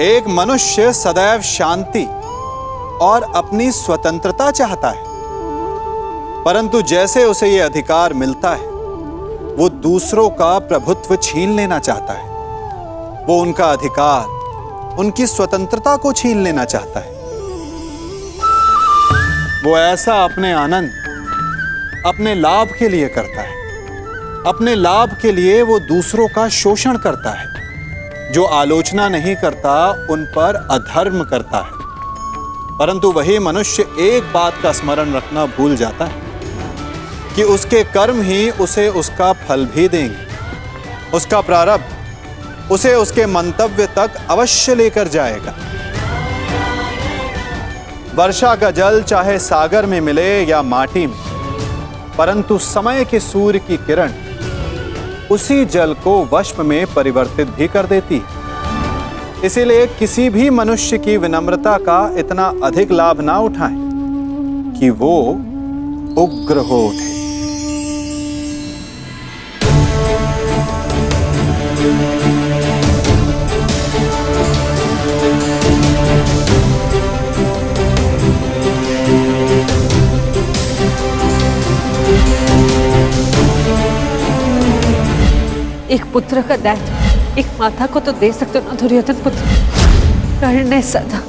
एक मनुष्य सदैव शांति और अपनी स्वतंत्रता चाहता है, परंतु जैसे उसे यह अधिकार मिलता है, वो दूसरों का प्रभुत्व छीन लेना चाहता है। वो उनका अधिकार, उनकी स्वतंत्रता को छीन लेना चाहता है। वो ऐसा अपने आनंद, अपने लाभ के लिए करता है। अपने लाभ के लिए वो दूसरों का शोषण करता है। जो आलोचना नहीं करता उन पर अधर्म करता है। परंतु वही मनुष्य एक बात का स्मरण रखना भूल जाता है कि उसके कर्म ही उसे उसका फल भी देंगे। उसका प्रारब्ध उसे उसके मंतव्य तक अवश्य लेकर जाएगा। वर्षा का जल चाहे सागर में मिले या माटी में, परंतु समय के सूर्य की किरण उसी जल को वष्प में परिवर्तित भी कर देती है। इसीलिए किसी भी मनुष्य की विनम्रता का इतना अधिक लाभ ना उठाएं कि वो उग्र हो उठे। एक पुत्र का दायित्व एक माता को तो दे सकते हो ना दुर्योधन पुत्र। कर्ण ने सदा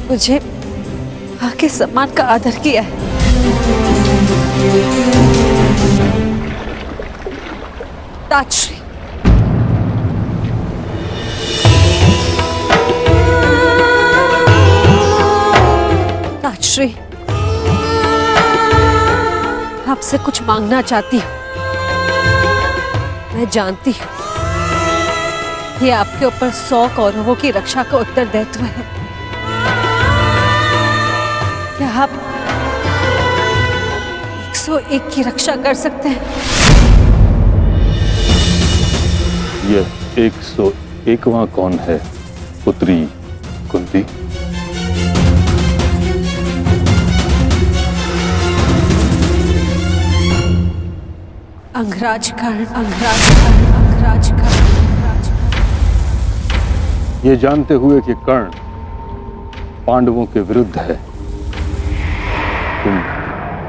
मुझे मां के सम्मान का आदर किया है। ताजश्री, ताजश्री, आपसे कुछ मांगना चाहती हूँ। मैं जानती हूँ ये आपके ऊपर 100 कौरवों की रक्षा का उत्तरदायित्व है। क्या आप 101 की रक्षा कर सकते हैं? यह 101वां कौन है पुत्री कुंती? अंगराज कर्ण, अंगराज कर्ण, अंगराज कर्ण, अंगराज कर्ण। ये जानते हुए कि कर्ण पांडवों के विरुद्ध है, तुम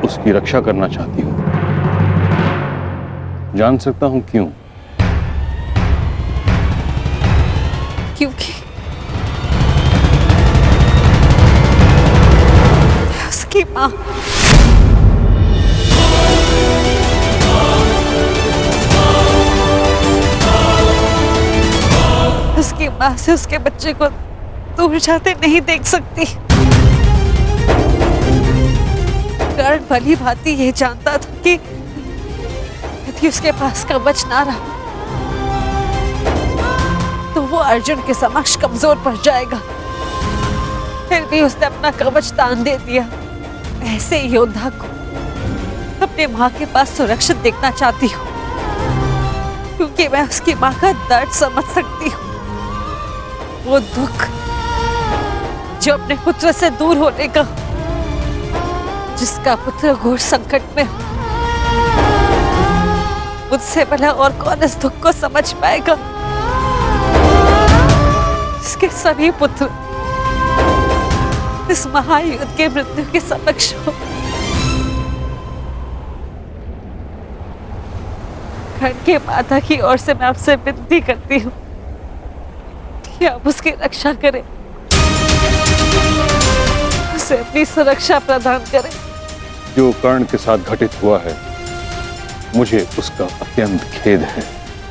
उसकी रक्षा करना चाहती हो। जान सकता हूं क्यों? क्योंकि उसकी मां उसकी मां से उसके बच्चे को दूर जाते नहीं देख सकती। कर्ण भली भांति ये जानता था कि यदि उसके पास कवच ना रहा तो वो अर्जुन के समक्ष कमजोर पड़ जाएगा। फिर भी उसने अपना कवच दान दे दिया। ऐसे योद्धा को अपने मां के पास सुरक्षित देखना चाहती हूँ, क्योंकि मैं उसकी मां का दर्द समझ सकती हूँ। वो दुख जो अपने पुत्र से दूर होने का, जिसका पुत्र घोर संकट में हो, मुझसे भला और कौन इस दुख को समझ पाएगा? इसके सभी पुत्र इस महायुद्ध के मृत्यु के समक्ष हो। कर्ण के माता की ओर से मैं आपसे विनती करती हूँ कि आप उसकी रक्षा करें, उसे अपनी सुरक्षा प्रदान करें। जो कर्ण के साथ घटित हुआ है, मुझे उसका अत्यंत खेद है,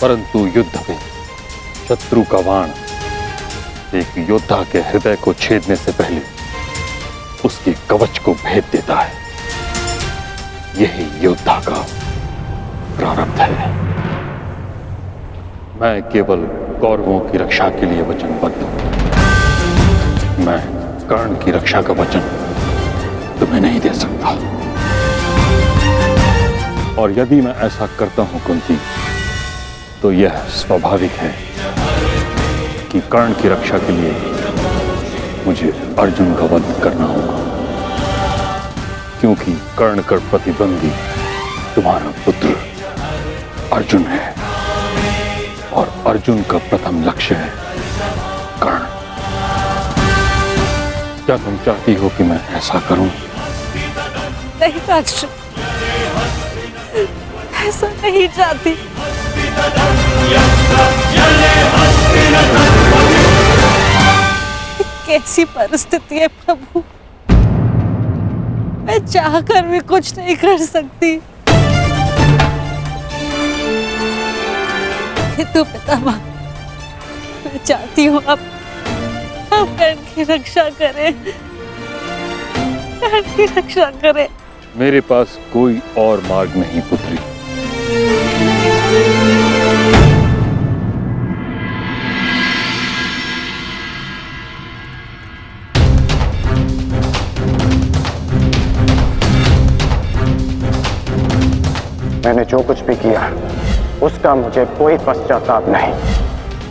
परंतु युद्ध में शत्रु का बाण एक योद्धा के हृदय को छेदने से पहले उसके कवच को भेद देता है। यही योद्धा का प्रारब्ध है। मैं केवल कौरवों की रक्षा के लिए वचनबद्ध हूं। मैं कर्ण की रक्षा का वचन तुम्हें नहीं दे सकता। और यदि मैं ऐसा करता हूं कुंती, तो यह स्वाभाविक है कि कर्ण की रक्षा के लिए मुझे अर्जुन का वध करना होगा, क्योंकि कर्ण का प्रतिद्वंदी तुम्हारा पुत्र अर्जुन है और अर्जुन का प्रथम लक्ष्य है कर्ण। क्या तुम चाहती हो कि मैं ऐसा करूं? नहीं राक्षस, ऐसा नहीं चाहती। कैसी परिस्थिति है प्रभु, मैं चाहकर भी कुछ नहीं कर सकती। किंतु पितामह, मैं चाहती हूँ आप कर्ण की रक्षा करें, कर्ण की रक्षा करें। मेरे पास कोई और मार्ग नहीं पुत्री। मैंने जो कुछ भी किया उसका मुझे कोई पश्चाताप नहीं,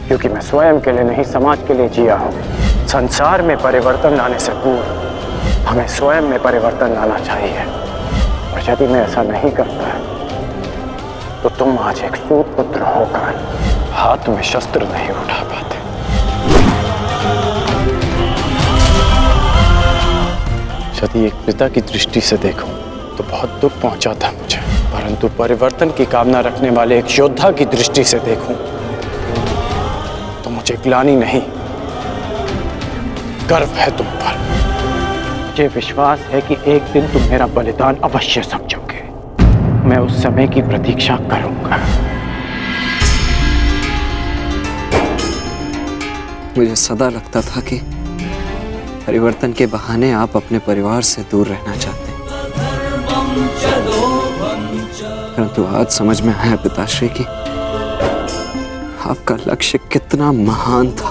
क्योंकि मैं स्वयं के लिए नहीं समाज के लिए जिया हूं। संसार में परिवर्तन लाने से पूर्व हमें स्वयं में परिवर्तन लाना चाहिए, और यदि मैं ऐसा नहीं करता तो तुम आज एक सूत पुत्र होकर हाथ में शस्त्र नहीं उठा पाते। यदि एक पिता की दृष्टि से देखूं तो बहुत दुख पहुंचा था मुझे, परंतु परिवर्तन की कामना रखने वाले एक योद्धा की दृष्टि से देखूं तो मुझे ग्लानि नहीं, गर्व है तुम पर। मुझे विश्वास है कि एक दिन तुम मेरा बलिदान अवश्य समझोगे। मैं उस समय की प्रतीक्षा करूंगा। मुझे सदा लगता था कि परिवर्तन के बहाने आप अपने परिवार से दूर रहना चाहते हैं, परंतु आज समझ में आया पिताश्री कि आपका लक्ष्य कितना महान था।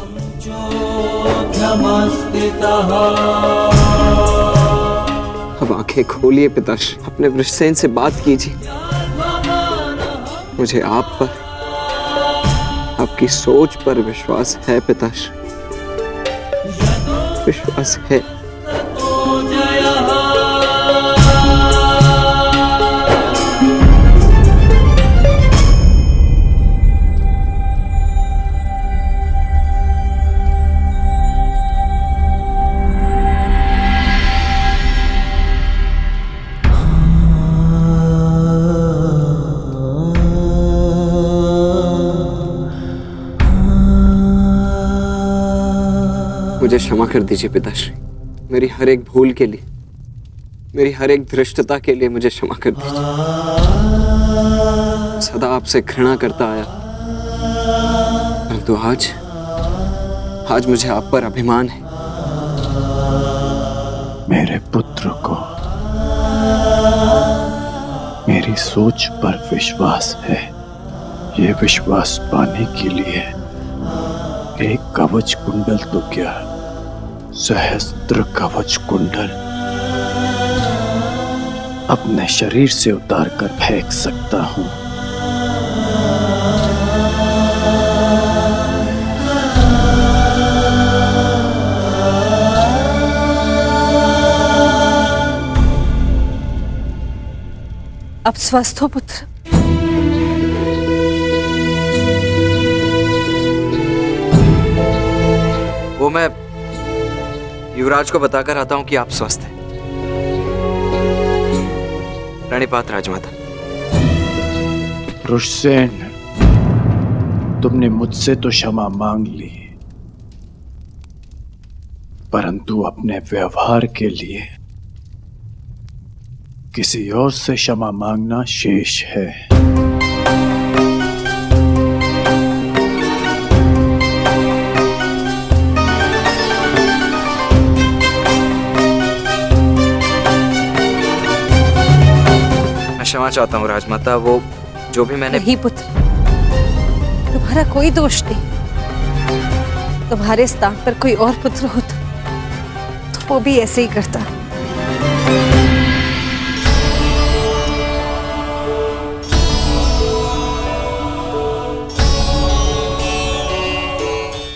अब आंखें खोलिए पिताश्री, अपने वृषसेन से बात कीजिए। मुझे आप पर, आपकी सोच पर विश्वास है पिताश्री, विश्वास है। मुझे क्षमा कर दीजिए पिताश्री, मेरी हर एक भूल के लिए, मेरी हर एक धृष्टता के लिए मुझे क्षमा कर दीजिए। सदा आपसे घृणा करता आया, परंतु आज मुझे आप पर अभिमान है। मेरे पुत्र को मेरी सोच पर विश्वास है। ये विश्वास पाने के लिए एक कवच कुंडल तो क्या, सहस्त्र कवच कुंडल अपने शरीर से उतार कर फेंक सकता हूं। अब स्वस्थ हो पुत्र? वो मैं युवराज को बताकर आता हूं कि आप स्वस्थ हैं। प्रणिपात राजमाता। वृषसेन, तुमने मुझसे तो क्षमा मांग ली, परंतु अपने व्यवहार के लिए किसी और से क्षमा मांगना शेष है। क्षमा चाहता हूँ राजमाता, वो जो भी मैंने। नहीं पुत्र, तुम्हारा कोई दोष नहीं। तुम्हारे स्थान पर कोई और पुत्र होता तो वो भी ऐसे ही करता।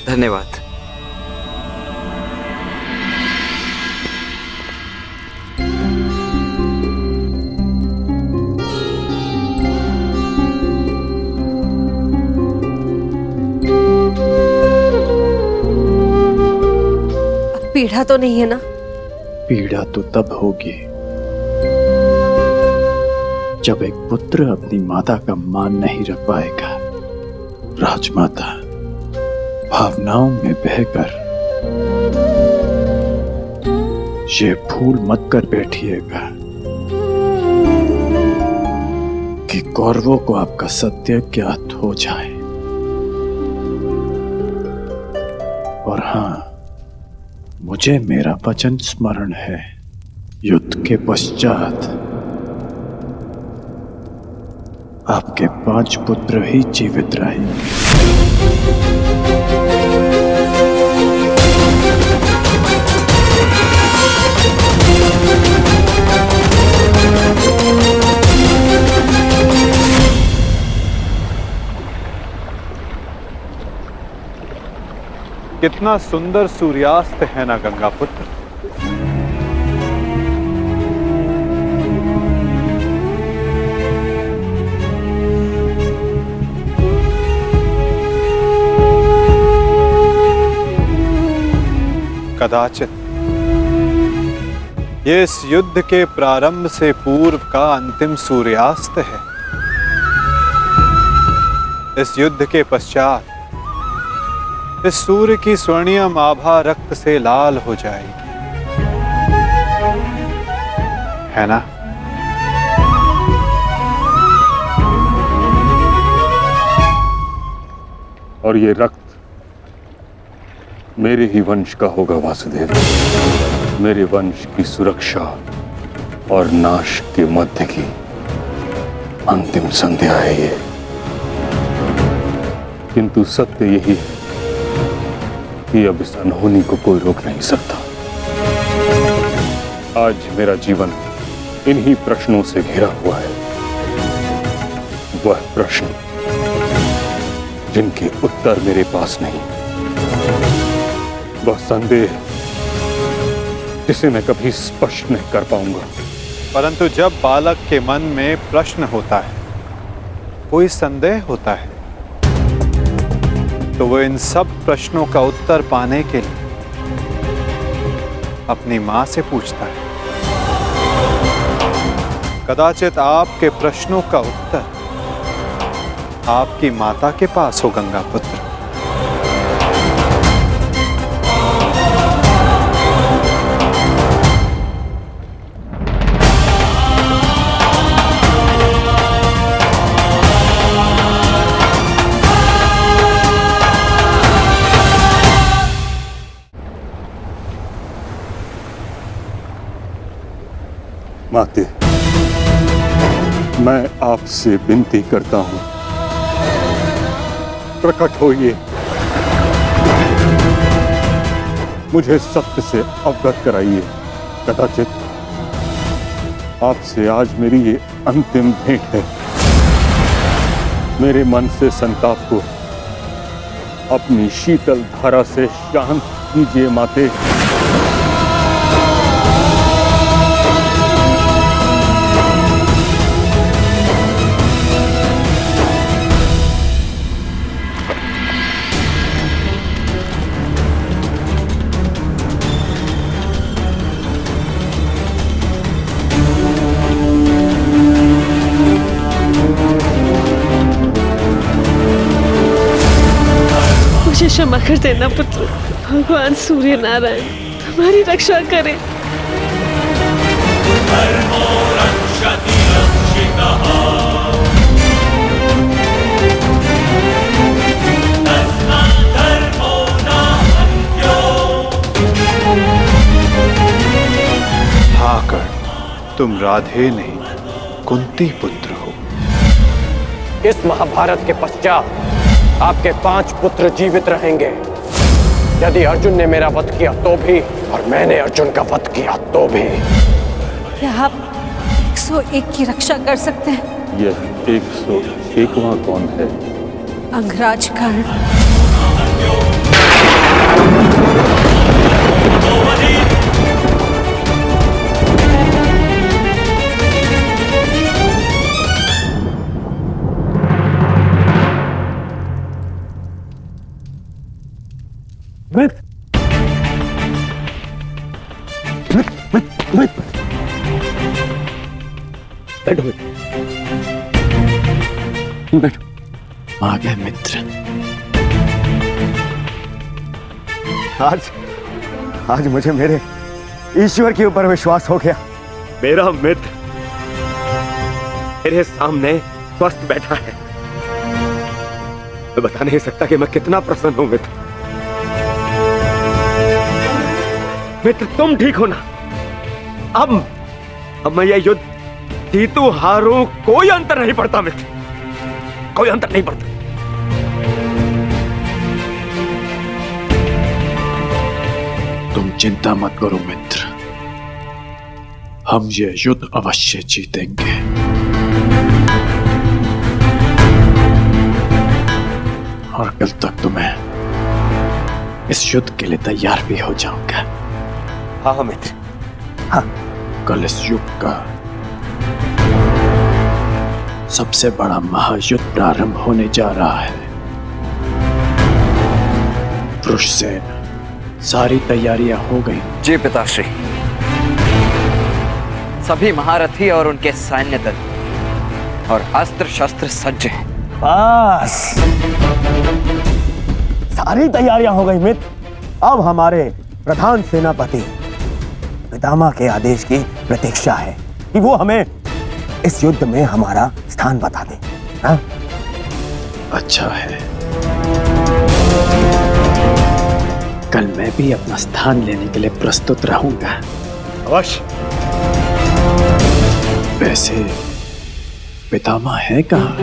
धन्यवाद। पीड़ा तो नहीं है ना? पीड़ा तो तब होगी जब एक पुत्र अपनी माता का मान नहीं रख पाएगा। राजमाता, भावनाओं में बहकर ये भूल मत कर बैठिएगा कि कौरवों को आपका सत्य ज्ञात हो जाए। और हाँ, मुझे मेरा वचन स्मरण है, युद्ध के पश्चात आपके 5 पुत्र ही जीवित रहेंगे। कितना सुंदर सूर्यास्त है ना गंगा पुत्र। कदाचित ये इस युद्ध के प्रारंभ से पूर्व का अंतिम सूर्यास्त है। इस युद्ध के पश्चात इस सूर्य की स्वर्णिम आभा रक्त से लाल हो जाएगी, है ना? और ये रक्त मेरे ही वंश का होगा वासुदेव। मेरे वंश की सुरक्षा और नाश के मध्य की अंतिम संध्या है ये। किंतु सत्य यही है कि अब इस अनहोनी को कोई रोक नहीं सकता। आज मेरा जीवन इन्हीं प्रश्नों से घिरा हुआ है। वह प्रश्न जिनके उत्तर मेरे पास नहीं, वह संदेह जिसे मैं कभी स्पष्ट नहीं कर पाऊंगा। परंतु जब बालक के मन में प्रश्न होता है, कोई संदेह होता है, तो वो इन सब प्रश्नों का उत्तर पाने के लिए अपनी मां से पूछता है। कदाचित आपके प्रश्नों का उत्तर आपकी माता के पास हो गंगा पुत्र। माते, मैं आपसे विनती करता हूं, प्रकट होइए, मुझे सत्य से अवगत कराइए। कदाचित आपसे आज मेरी ये अंतिम भेंट है। मेरे मन से संताप को अपनी शीतल धारा से शांत कीजिए माते। मुझे क्षमा कर देना पुत्र। भगवान सूर्य नारायण तुम्हारी रक्षा करें। हाँ कर्ण, तुम राधे नहीं कुंती पुत्र हो। इस महाभारत के पश्चात आपके 5 पुत्र जीवित रहेंगे। यदि अर्जुन ने मेरा वध किया तो भी, और मैंने अर्जुन का वध किया तो भी। क्या आप 101 की रक्षा कर सकते हैं? यह 101वां कौन है? अंगराज कर्ण। बैठो बैठो। आ गए मित्र। आज मुझे मेरे ईश्वर के ऊपर विश्वास हो गया। मेरा मित्र मेरे सामने स्वस्थ बैठा है। मैं बता नहीं सकता कि मैं कितना प्रसन्न हूं मित्र। मित्र तुम ठीक हो ना? अब मैं यह युद्ध जीतू हारूं कोई अंतर नहीं पड़ता मित्र, कोई अंतर नहीं पड़ता। तुम चिंता मत करो मित्र, हम ये युद्ध अवश्य जीतेंगे। और कल तक तुम्हें इस युद्ध के लिए तैयार भी हो जाऊंगा। हाँ मित्र, हाँ। कल इस युग का सबसे बड़ा महायुद्ध प्रारंभ होने जा रहा है। वृषसेन, सारी तैयारियां हो गई? जी पिताश्री, सभी महारथी और उनके सैन्य दल और अस्त्र शस्त्र सज्ज हैं। बस सारी तैयारियां हो गई मित्र। अब हमारे प्रधान सेनापति पितामह के आदेश की प्रतीक्षा है कि वो हमें इस युद्ध में हमारा स्थान बता दे। हाँ? अच्छा है, कल मैं भी अपना स्थान लेने के लिए प्रस्तुत रहूंगा। अवश्य। वैसे पितामह है कहाँ?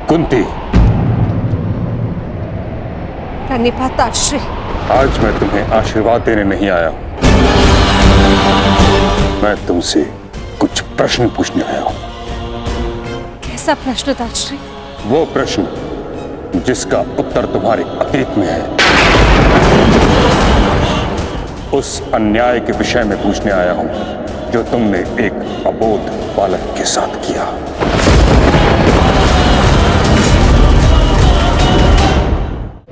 कुंती, प्रणिपाताश्री। आज मैं तुम्हें आशीर्वाद देने नहीं आया हूं, मैं तुमसे कुछ प्रश्न पूछने आया हूं। कैसा प्रश्न ताश्री? वो प्रश्न जिसका उत्तर तुम्हारे अतीत में है, उस अन्याय के विषय में पूछने आया हूं जो तुमने एक अबोध बालक के साथ किया।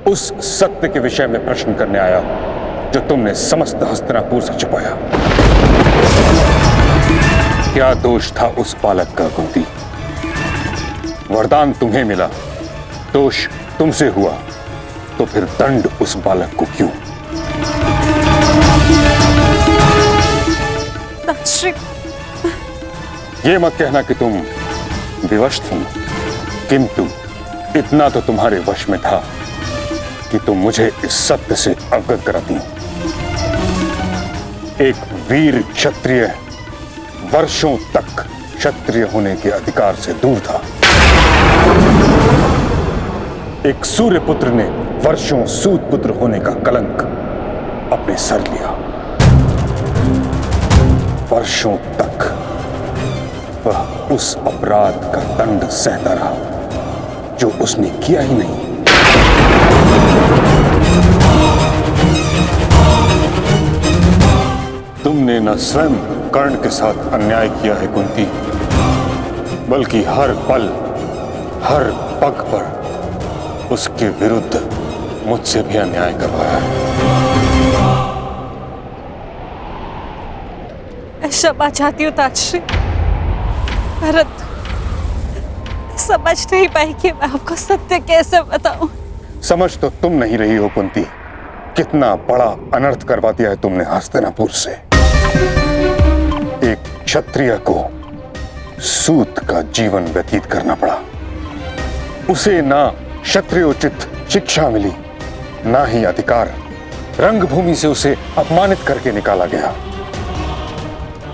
उस सत्य के विषय में प्रश्न करने आया हूं जो तुमने समस्त हस्तिनापुर से छुपाया। क्या दोष था उस बालक का कुंती? वरदान तुम्हें मिला, दोष तुमसे हुआ, तो फिर दंड उस बालक को क्यों? ताश्री, ये मत कहना कि तुम विवश थी, किंतु इतना तो तुम्हारे वश में था कि तुम मुझे इस सत्य से अवगत कराती। एक वीर क्षत्रिय वर्षों तक क्षत्रिय होने के अधिकार से दूर था। एक सूर्य पुत्र ने वर्षों सूत पुत्र होने का कलंक अपने सर लिया। वर्षों तक वह उस अपराध का दंड सहता रहा जो उसने किया ही नहीं। तुमने न स्वयं कर्ण के साथ अन्याय किया है कुंती, बल्कि हर पल हर पग पर उसके विरुद्ध मुझसे भी अन्याय करवाया है। क्षमा चाहती हूँ ताश्री, परंतु समझ नहीं पाई कि मैं आपको सत्य कैसे बताऊं। समझ तो तुम नहीं रही हो कुंती, कितना बड़ा अनर्थ करवा दिया है तुमने हस्तिनापुर से। एक क्षत्रिय को सूत का जीवन व्यतीत करना पड़ा। उसे ना क्षत्रियोचित शिक्षा मिली, ना ही अधिकार। रंगभूमि से उसे अपमानित करके निकाला गया।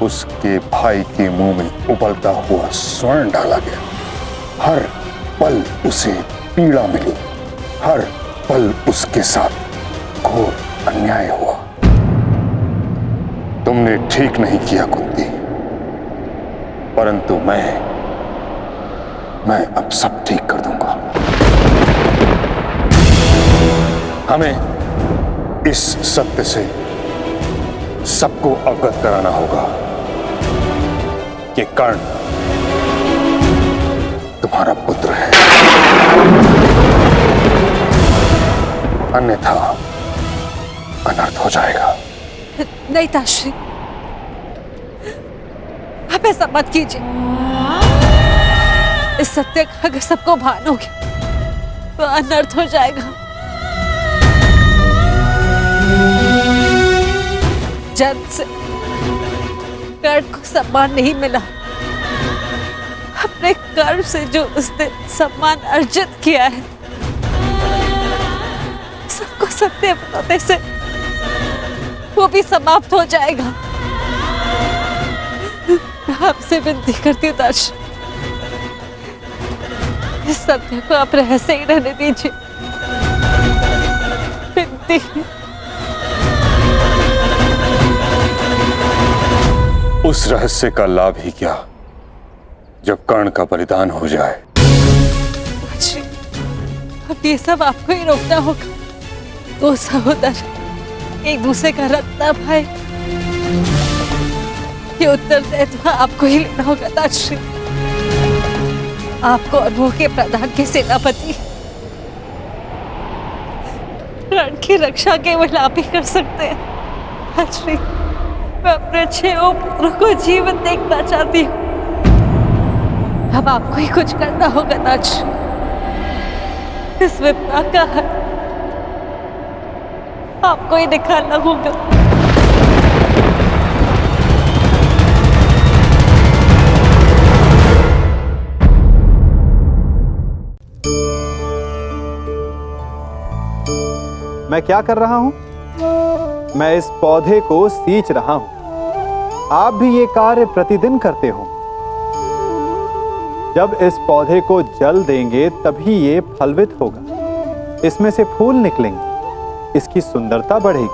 उसके भाई के मुंह में उबलता हुआ स्वर्ण डाला गया। हर पल उसे पीड़ा मिली, हर पल उसके साथ घोर अन्याय हुआ। तुमने ठीक नहीं किया कुंती, परंतु मैं अब सब ठीक कर दूंगा। हमें इस सत्य से सबको अवगत कराना होगा कि कर्ण तुम्हारा पुत्र है। अन्यथा अनर्थ हो जाएगा। नहीं ताश्री, आप ऐसा मत कीजिए। इस सत्य का अगर सबको भान हो गया तो अनर्थ हो जाएगा। जन्म से कर्ण को सम्मान नहीं मिला। अपने कर्म से जो उसने सम्मान अर्जित किया है, सबको सत्य बताने से वो भी समाप्त हो जाएगा। मैं आपसे विनती करती हूँ ताश, इस सत्य को आप रहस्य ही रहने दीजिए। विनती। उस रहस्य का लाभ ही क्या जब कर्ण का बलिदान हो जाए। अब ये सब आपको ही रोकना होगा। दो सहोदर एक दूसरे का रक्त ना भाई, ये उत्तरदायित्व आपको ही लेना होगा ताश्री। आपको और वो के प्रधान के सेनापति रण की रक्षा केवल आप ही कर सकते हैं ताश्री। मैं अपने 6 पुत्रों को जीवन देखना चाहती हूँ। अब आपको ही कुछ करना होगा ताश्री। इस विपदा का है आपको ही निकालना होगा। मैं क्या कर रहा हूं? मैं इस पौधे को सींच रहा हूं। आप भी ये कार्य प्रतिदिन करते हो। जब इस पौधे को जल देंगे तभी ये फलवित होगा, इसमें से फूल निकलेंगे, इसकी सुंदरता बढ़ेगी।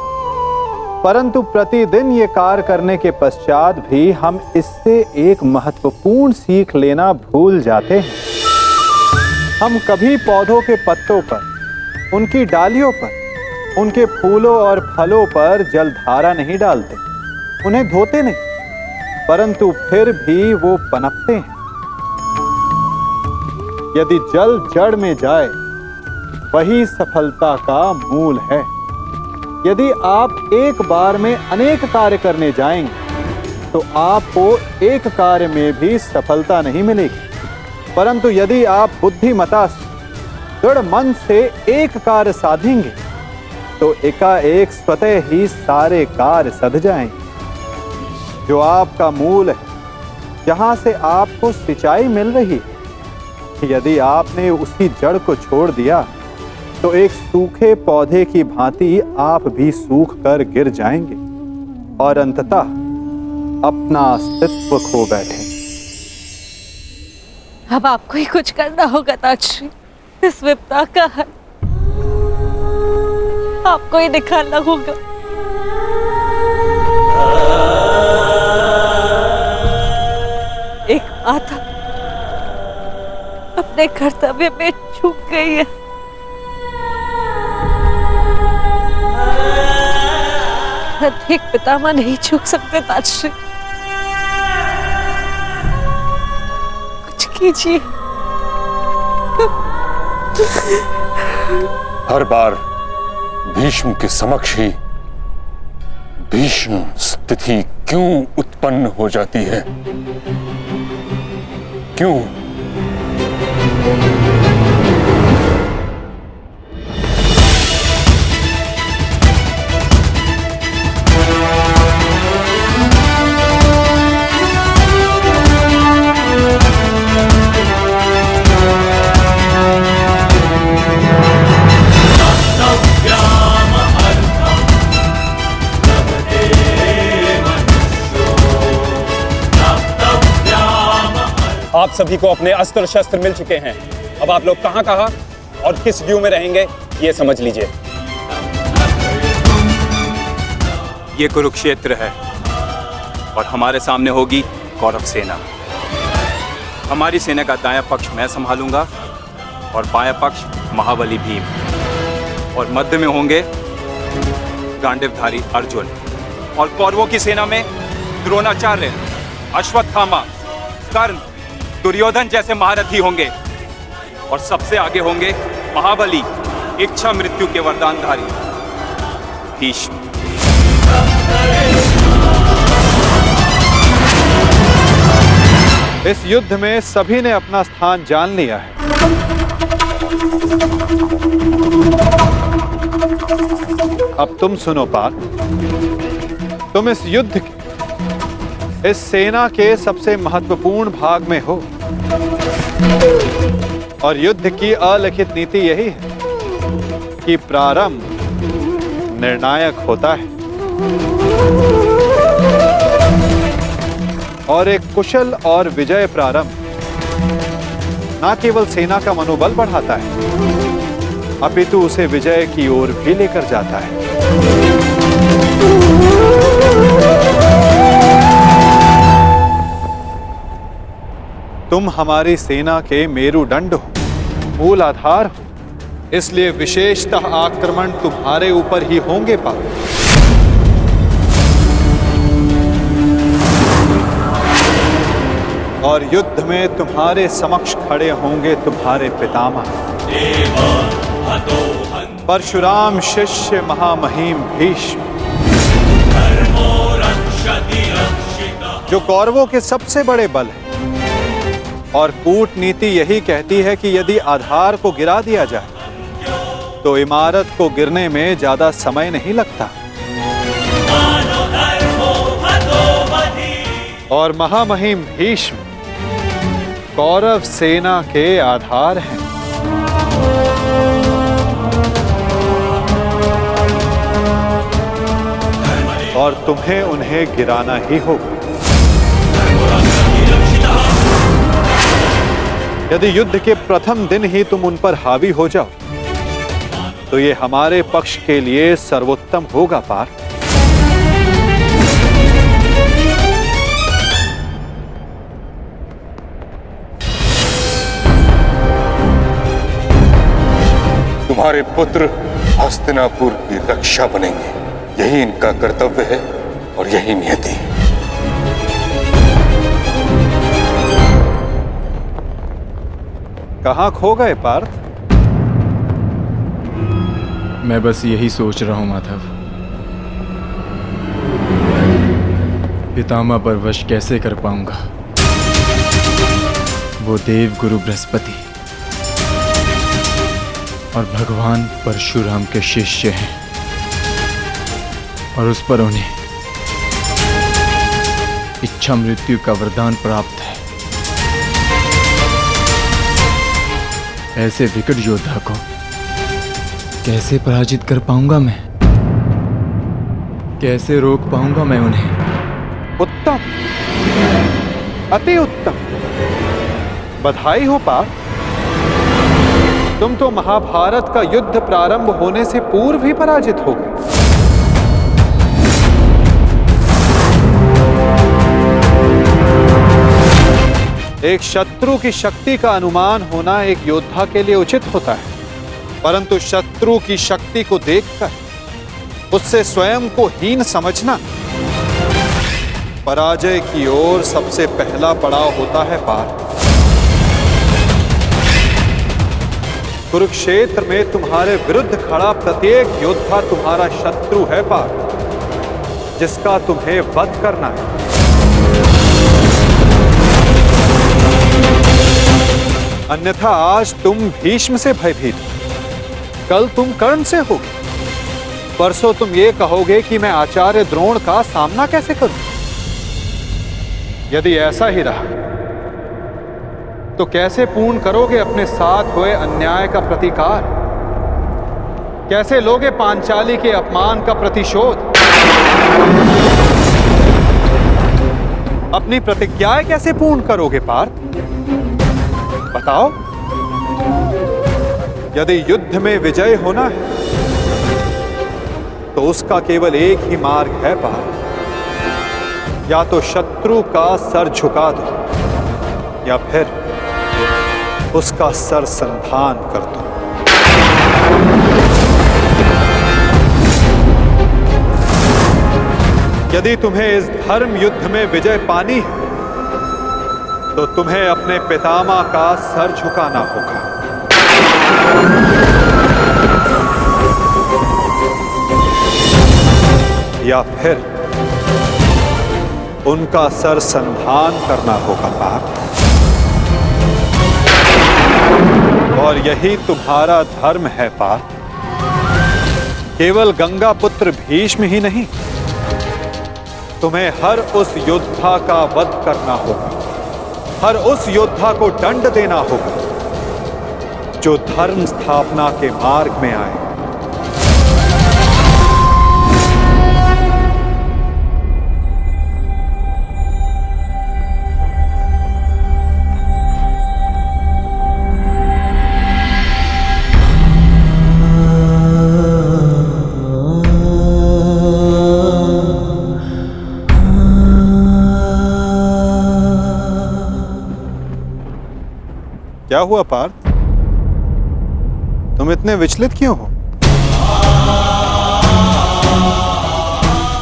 परंतु प्रतिदिन ये कार्य करने के पश्चात भी हम इससे एक महत्वपूर्ण सीख लेना भूल जाते हैं। हम कभी पौधों के पत्तों पर, उनकी डालियों पर, उनके फूलों और फलों पर जलधारा नहीं डालते, उन्हें धोते नहीं, परंतु फिर भी वो पनपते हैं। यदि जल जड़ में जाए वही सफलता का मूल है। यदि आप एक बार में अनेक कार्य करने जाएंगे तो आपको एक कार्य में भी सफलता नहीं मिलेगी, परंतु यदि आप बुद्धिमता से दृढ़ मन से एक कार्य साधेंगे तो एकाएक स्वतः ही सारे कार्य सध जाएंगे। जो आपका मूल है, जहां से आपको सिंचाई मिल रही है, यदि आपने उसी जड़ को छोड़ दिया तो एक सूखे पौधे की भांति आप भी सूख कर गिर जाएंगे और अंततः अपना अस्तित्व खो बैठे। अब आपको ही कुछ करना होगा ताश्री। इस विपदा का है आपको ही निकालना होगा। एक माता अपने कर्तव्य में चूक गई है। एक पितामह नहीं चूक सकते ताश्री। कुछ कीजिए। हर बार भीष्म के समक्ष ही भीष्म स्थिति क्यों उत्पन्न हो जाती है? क्यों? आप सभी को अपने अस्त्र शस्त्र मिल चुके हैं। अब आप लोग कहां और किस व्यू में रहेंगे ये समझ लीजिए। ये कुरुक्षेत्र है और हमारे सामने होगी कौरव सेना। हमारी सेना का दायां पक्ष मैं संभालूंगा और बायां पक्ष महाबली भीम, और मध्य में होंगे गांडीवधारी अर्जुन, और कौरवों की सेना में द्रोणाचार्य, अश्वत्थामा, कर्ण, दुर्योधन जैसे महारथी होंगे, और सबसे आगे होंगे महाबली, इच्छा मृत्यु के वरदानधारी भीष्म। इस युद्ध में सभी ने अपना स्थान जान लिया है। अब तुम सुनो पार्थ, तुम इस युद्ध के, इस सेना के सबसे महत्वपूर्ण भाग में हो और युद्ध की अलिखित नीति यही है कि प्रारंभ निर्णायक होता है और एक कुशल और विजय प्रारंभ न केवल सेना का मनोबल बढ़ाता है अपितु उसे विजय की ओर भी लेकर जाता है। तुम हमारी सेना के मेरुदंड हो, मूल आधार हो, इसलिए विशेषतः आक्रमण तुम्हारे ऊपर ही होंगे पार्थ। और युद्ध में तुम्हारे समक्ष खड़े होंगे तुम्हारे पितामह परशुराम शिष्य महामहिम भीष्म, जो कौरवों के सबसे बड़े बल है। और कूटनीति यही कहती है कि यदि आधार को गिरा दिया जाए तो इमारत को गिरने में ज्यादा समय नहीं लगता। और महामहिम भीष्म कौरव सेना के आधार हैं। और तुम्हें उन्हें गिराना ही होगा। यदि युद्ध के प्रथम दिन ही तुम उन पर हावी हो जाओ तो ये हमारे पक्ष के लिए सर्वोत्तम होगा पार्थ। तुम्हारे पुत्र हस्तिनापुर की रक्षा बनेंगे, यही इनका कर्तव्य है और यही नियति है। कहां खो गए पार्थ? मैं बस यही सोच रहा हूं माधव, पितामह पर वश कैसे कर पाऊंगा। वो देव गुरु बृहस्पति और भगवान परशुराम के शिष्य हैं और उस पर उन्हें इच्छा मृत्यु का वरदान प्राप्त है। ऐसे विकट योद्धा को कैसे पराजित कर पाऊंगा मैं? कैसे रोक पाऊंगा मैं उन्हें? उत्तम, अति उत्तम, बधाई हो पार्थ। तुम तो महाभारत का युद्ध प्रारंभ होने से पूर्व ही पराजित हो गए। एक शत्रु की शक्ति का अनुमान होना एक योद्धा के लिए उचित होता है, परंतु शत्रु की शक्ति को देखकर उससे स्वयं को हीन समझना पराजय की ओर सबसे पहला पड़ाव होता है पार्थ। कुरुक्षेत्र में तुम्हारे विरुद्ध खड़ा प्रत्येक योद्धा तुम्हारा शत्रु है पार्थ, जिसका तुम्हें वध करना है। अन्यथा आज तुम भीष्म से भयभीत, कल तुम कर्ण से होगे, परसों तुम ये कहोगे कि मैं आचार्य द्रोण का सामना कैसे करूं। यदि ऐसा ही रहा तो कैसे पूर्ण करोगे अपने साथ हुए अन्याय का प्रतिकार? कैसे लोगे पांचाली के अपमान का प्रतिशोध? अपनी प्रतिज्ञाएं कैसे पूर्ण करोगे पार्थ? बताओ। यदि युद्ध में विजय होना है तो उसका केवल एक ही मार्ग है पार्थ, या तो शत्रु का सर झुका दो या फिर उसका सर संधान कर दो। यदि तुम्हें इस धर्म युद्ध में विजय पानी है तो तुम्हें अपने पितामह का सर झुकाना होगा। या फिर उनका सर संधान करना होगा पार्थ। और यही तुम्हारा धर्म है पार्थ। केवल गंगा पुत्र भीष्म ही नहीं, तुम्हें हर उस योद्धा का वध करना होगा, हर उस योद्धा को दंड देना होगा जो धर्म स्थापना के मार्ग में आए। क्या हुआ पार्थ, तुम इतने विचलित क्यों हो?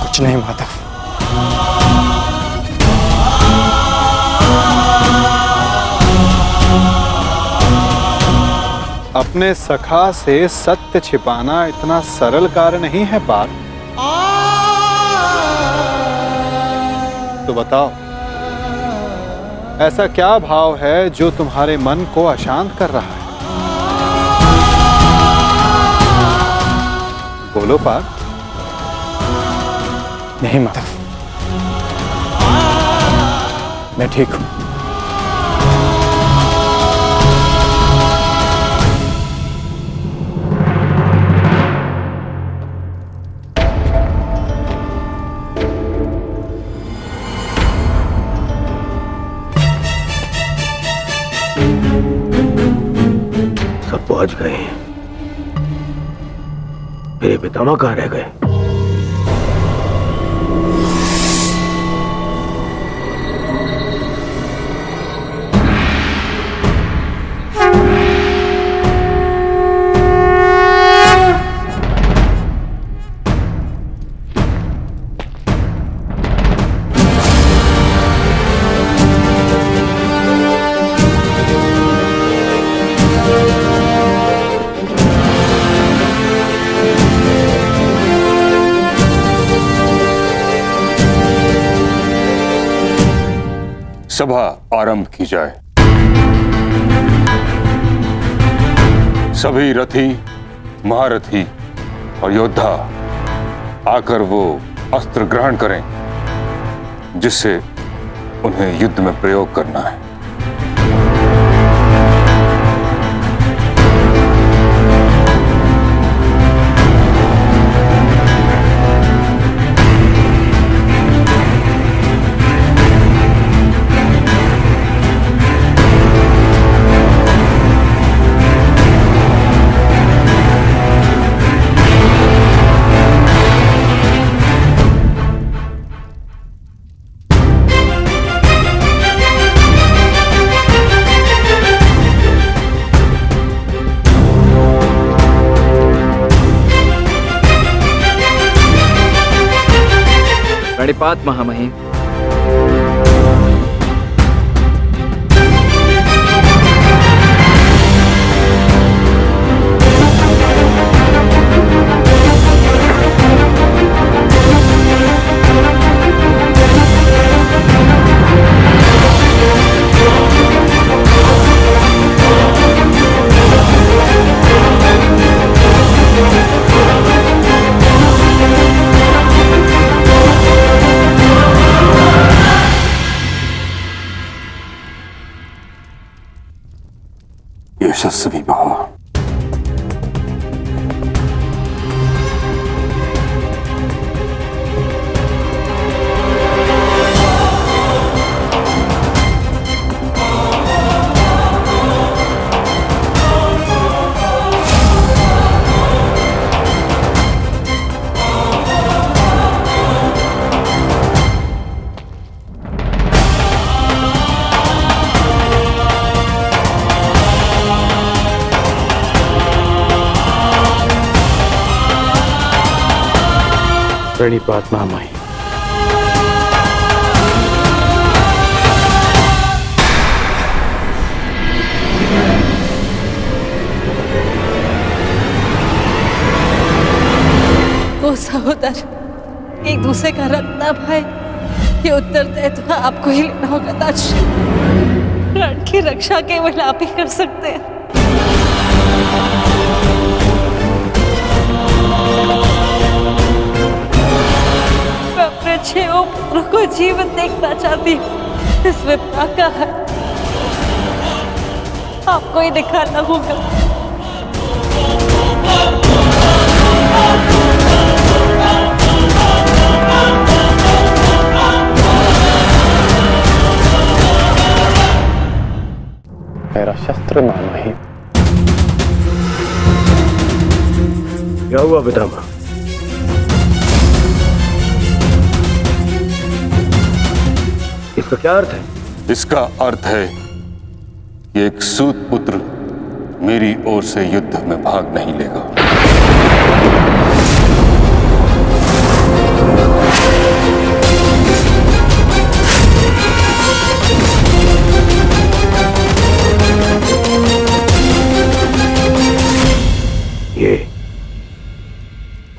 कुछ नहीं माधव। अपने सखा से सत्य छिपाना इतना सरल कार्य नहीं है पार्थ। तो बताओ, ऐसा क्या भाव है जो तुम्हारे मन को अशांत कर रहा है? बोलो पार्थ। नहीं माधव, मैं ठीक हूं। सब पहुंच गए, मेरे पितामह कहां रह गए? सभा आरंभ की जाए। सभी रथी, महारथी और योद्धा आकर वो अस्त्र ग्रहण करें जिससे उन्हें युद्ध में प्रयोग करना है। प्रणिपात महामहिम। यशस्वी भव। प्रणिपात महामहिम। ओ सहोदर, एक दूसरे का रक्त ना भाई, ये उत्तरदायित्व आपको ही लेना होगा ताजश्री। प्राण की रक्षा केवल आप ही कर सकते हैं। मैं अपने 6 पुत्रों को जीवन देखना चाहती हूँ। इसमें क्या है, आपको ही दिखाना होगा। मेरा शस्त्र मानो ही। क्या हुआ पितामह? इसका क्या अर्थ है? इसका अर्थ है कि एक सूत पुत्र मेरी ओर से युद्ध में भाग नहीं लेगा।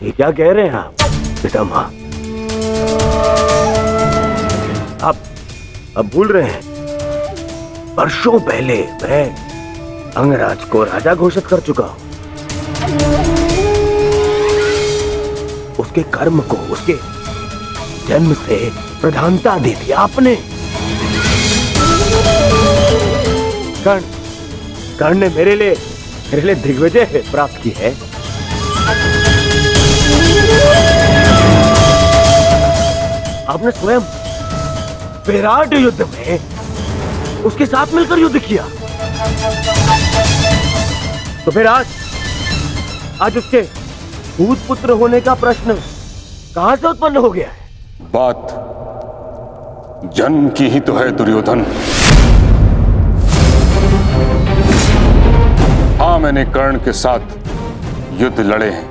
ये क्या कह रहे हैं आप पितामह? आप भूल रहे हैं, वर्षों पहले मैं अंगराज को राजा घोषित कर चुका हूं। उसके कर्म को, उसके जन्म से प्रधानता दे दी आपने। कर्ण ने मेरे लिए दिग्विजय प्राप्त की है। आपने स्वयं विराट युद्ध में उसके साथ मिलकर युद्ध किया, तो फिर आज उसके सूत पुत्र होने का प्रश्न कहां से उत्पन्न हो गया है? बात जन्म की ही तो है दुर्योधन। हाँ, मैंने कर्ण के साथ युद्ध लड़े हैं,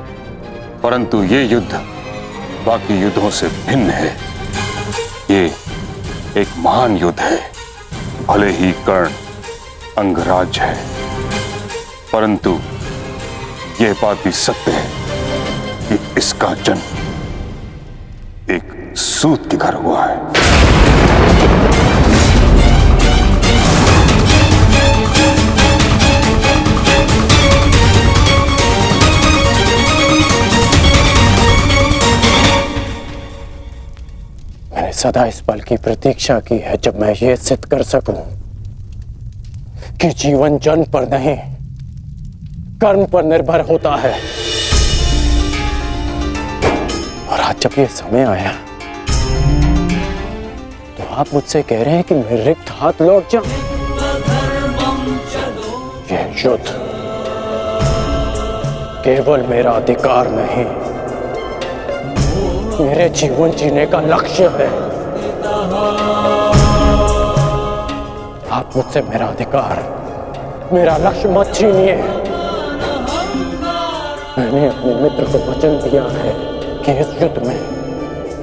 परंतु ये युद्ध बाकी युद्धों से भिन्न है। ये एक महान युद्ध है। भले ही कर्ण अंगराज है, परंतु यह बात भी सत्य है कि इसका जन्म एक सूत के घर हुआ है। मैंने सदा इस पल की प्रतीक्षा की है जब मैं ये सिद्ध कर सकूं कि जीवन जन्म पर नहीं, कर्म पर निर्भर होता है। और आज जब ये समय आया तो आप मुझसे कह रहे हैं कि मैं रिक्त हाथ लौट जाऊं। ये युद्ध केवल मेरा अधिकार नहीं, मेरे जीवन जीने का लक्ष्य है। आप मुझसे मेरा अधिकार, मेरा लक्ष्य मत छीनिए। मैंने अपने मित्र को वचन दिया है कि इस युद्ध में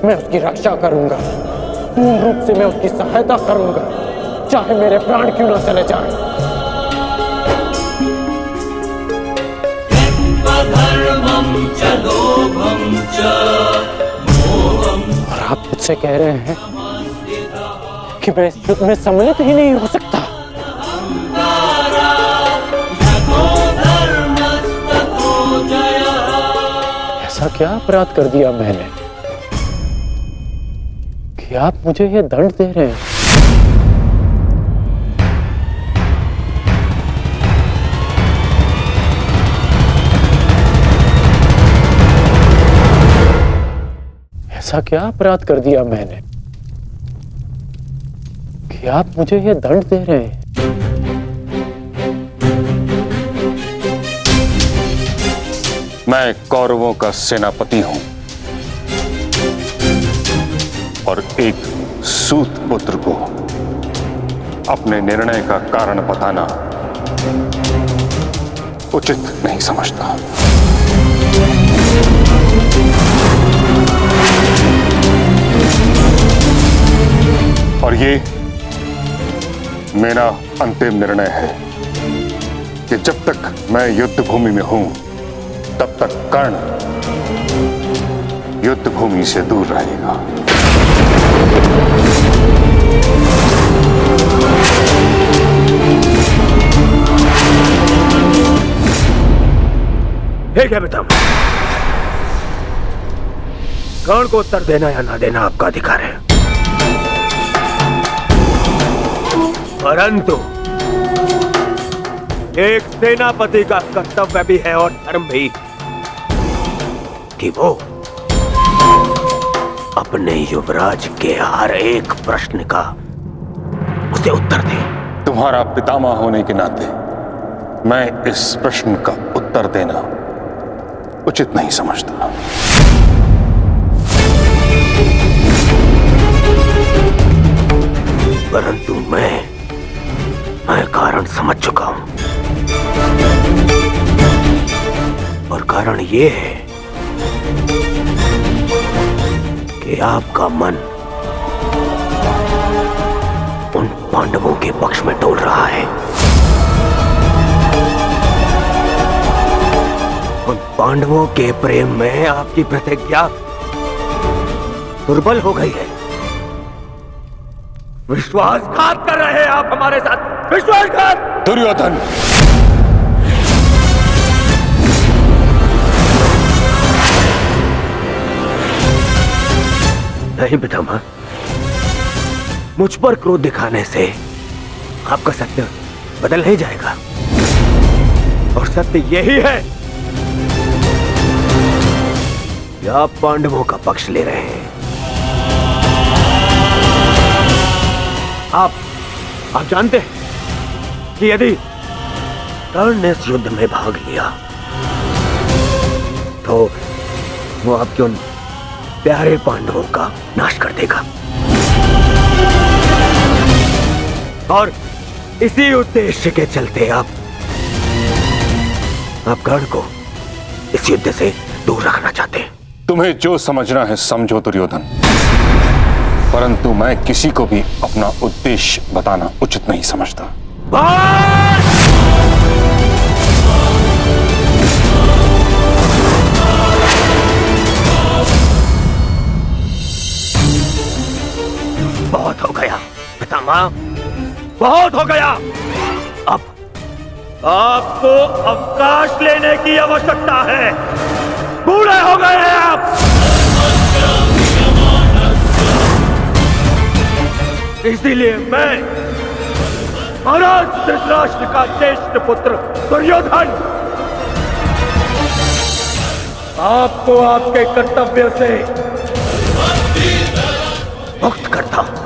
मैं उसकी रक्षा करूंगा, पूर्ण रूप से मैं उसकी सहायता करूंगा, चाहे मेरे प्राण क्यों ना चले जाएं। और आप मुझसे कह रहे हैं कि मैं इस युद्ध में सम्मिलित ही नहीं हो सकता। ऐसा क्या अपराध कर दिया मैंने कि आप मुझे ये दंड दे रहे हैं? ऐसा क्या अपराध कर दिया मैंने कि आप मुझे ये दंड दे रहे हैं? मैं कौरवों का सेनापति हूं और एक सूत पुत्र को अपने निर्णय का कारण बताना उचित नहीं समझता। और ये मेरा अंतिम निर्णय है कि जब तक मैं युद्ध भूमि में हूं तब तक कर्ण युद्ध भूमि से दूर रहेगा। ठीक है पितामह, कर्ण को उत्तर देना या ना देना आपका अधिकार है, परंतु एक सेनापति का कर्तव्य भी है और धर्म भी कि वो अपने युवराज के हर एक प्रश्न का उसे उत्तर दे। तुम्हारा पितामह होने के नाते मैं इस प्रश्न का उत्तर देना उचित नहीं समझता। परंतु मैं कारण समझ चुका हूं, और कारण ये है कि आपका मन उन पांडवों के पक्ष में डोल रहा है, उन पांडवों के प्रेम में आपकी प्रतिज्ञा दुर्बल हो गई है। विश्वासघात कर रहे हैं आप हमारे साथ, विश्वासघात। दुर्योधन, नहीं पितामह, मुझ पर क्रोध दिखाने से आपका सत्य बदल नहीं जाएगा, और सत्य यही है कि आप पांडवों का पक्ष ले रहे हैं। आप जानते हैं कि यदि कर्ण ने इस युद्ध में भाग लिया तो वो आपके उन प्यारे पांडवों का नाश कर देगा, और इसी उद्देश्य के चलते आप कर्ण को इस युद्ध से दूर रखना चाहते हैं। तुम्हें जो समझना है समझो दुर्योधन, परंतु मैं किसी को भी अपना उद्देश्य बताना उचित नहीं समझता। बहुत हो गया पितामह, बहुत हो गया। अब आपको अवकाश लेने की आवश्यकता है, बूढ़े हो गए हैं आप। इसीलिए मैं महाराज धृतराष्ट्र का ज्येष्ठ पुत्र दुर्योधन आपको आपके कर्तव्य से मुक्त करता हूं।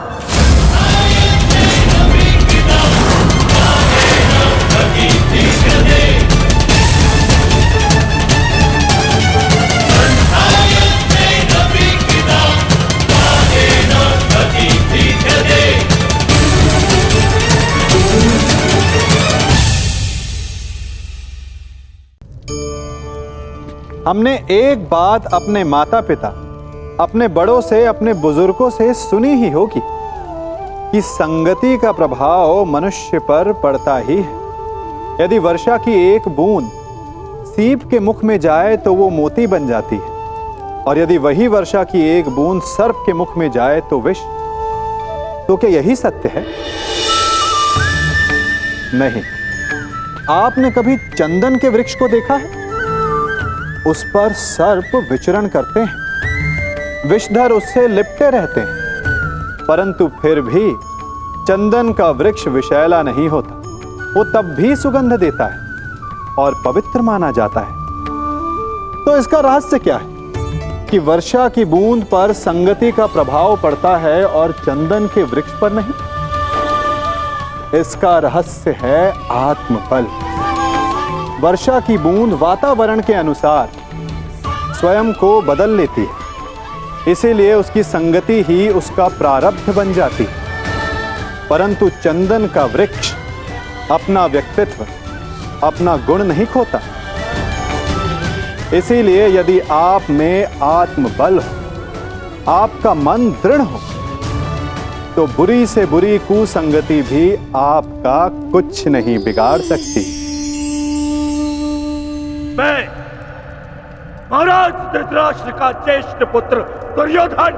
हमने एक बात अपने माता पिता, अपने बड़ों से, अपने बुजुर्गों से सुनी ही होगी कि संगति का प्रभाव मनुष्य पर पड़ता ही है। यदि वर्षा की एक बूंद सीप के मुख में जाए तो वो मोती बन जाती है, और यदि वही वर्षा की एक बूंद सर्प के मुख में जाए तो विष। तो क्या यही सत्य है? नहीं। आपने कभी चंदन के वृक्ष को देखा है? उस पर सर्प विचरण करते हैं, विषधर उससे लिपटे रहते हैं, परंतु फिर भी चंदन का वृक्ष विषैला नहीं होता। वो तब भी सुगंध देता है और पवित्र माना जाता है। तो इसका रहस्य क्या है कि वर्षा की बूंद पर संगति का प्रभाव पड़ता है और चंदन के वृक्ष पर नहीं? इसका रहस्य है आत्मबल। वर्षा की बूंद वातावरण के अनुसार स्वयं को बदल लेती है, इसीलिए उसकी संगति ही उसका प्रारब्ध बन जाती है। परंतु चंदन का वृक्ष अपना व्यक्तित्व, अपना गुण नहीं खोता। इसीलिए यदि आप में आत्मबल हो, आपका मन दृढ़ हो, तो बुरी से बुरी कुसंगति भी आपका कुछ नहीं बिगाड़ सकती। महाराज धृतराष्ट्र का ज्येष्ठ पुत्र दुर्योधन,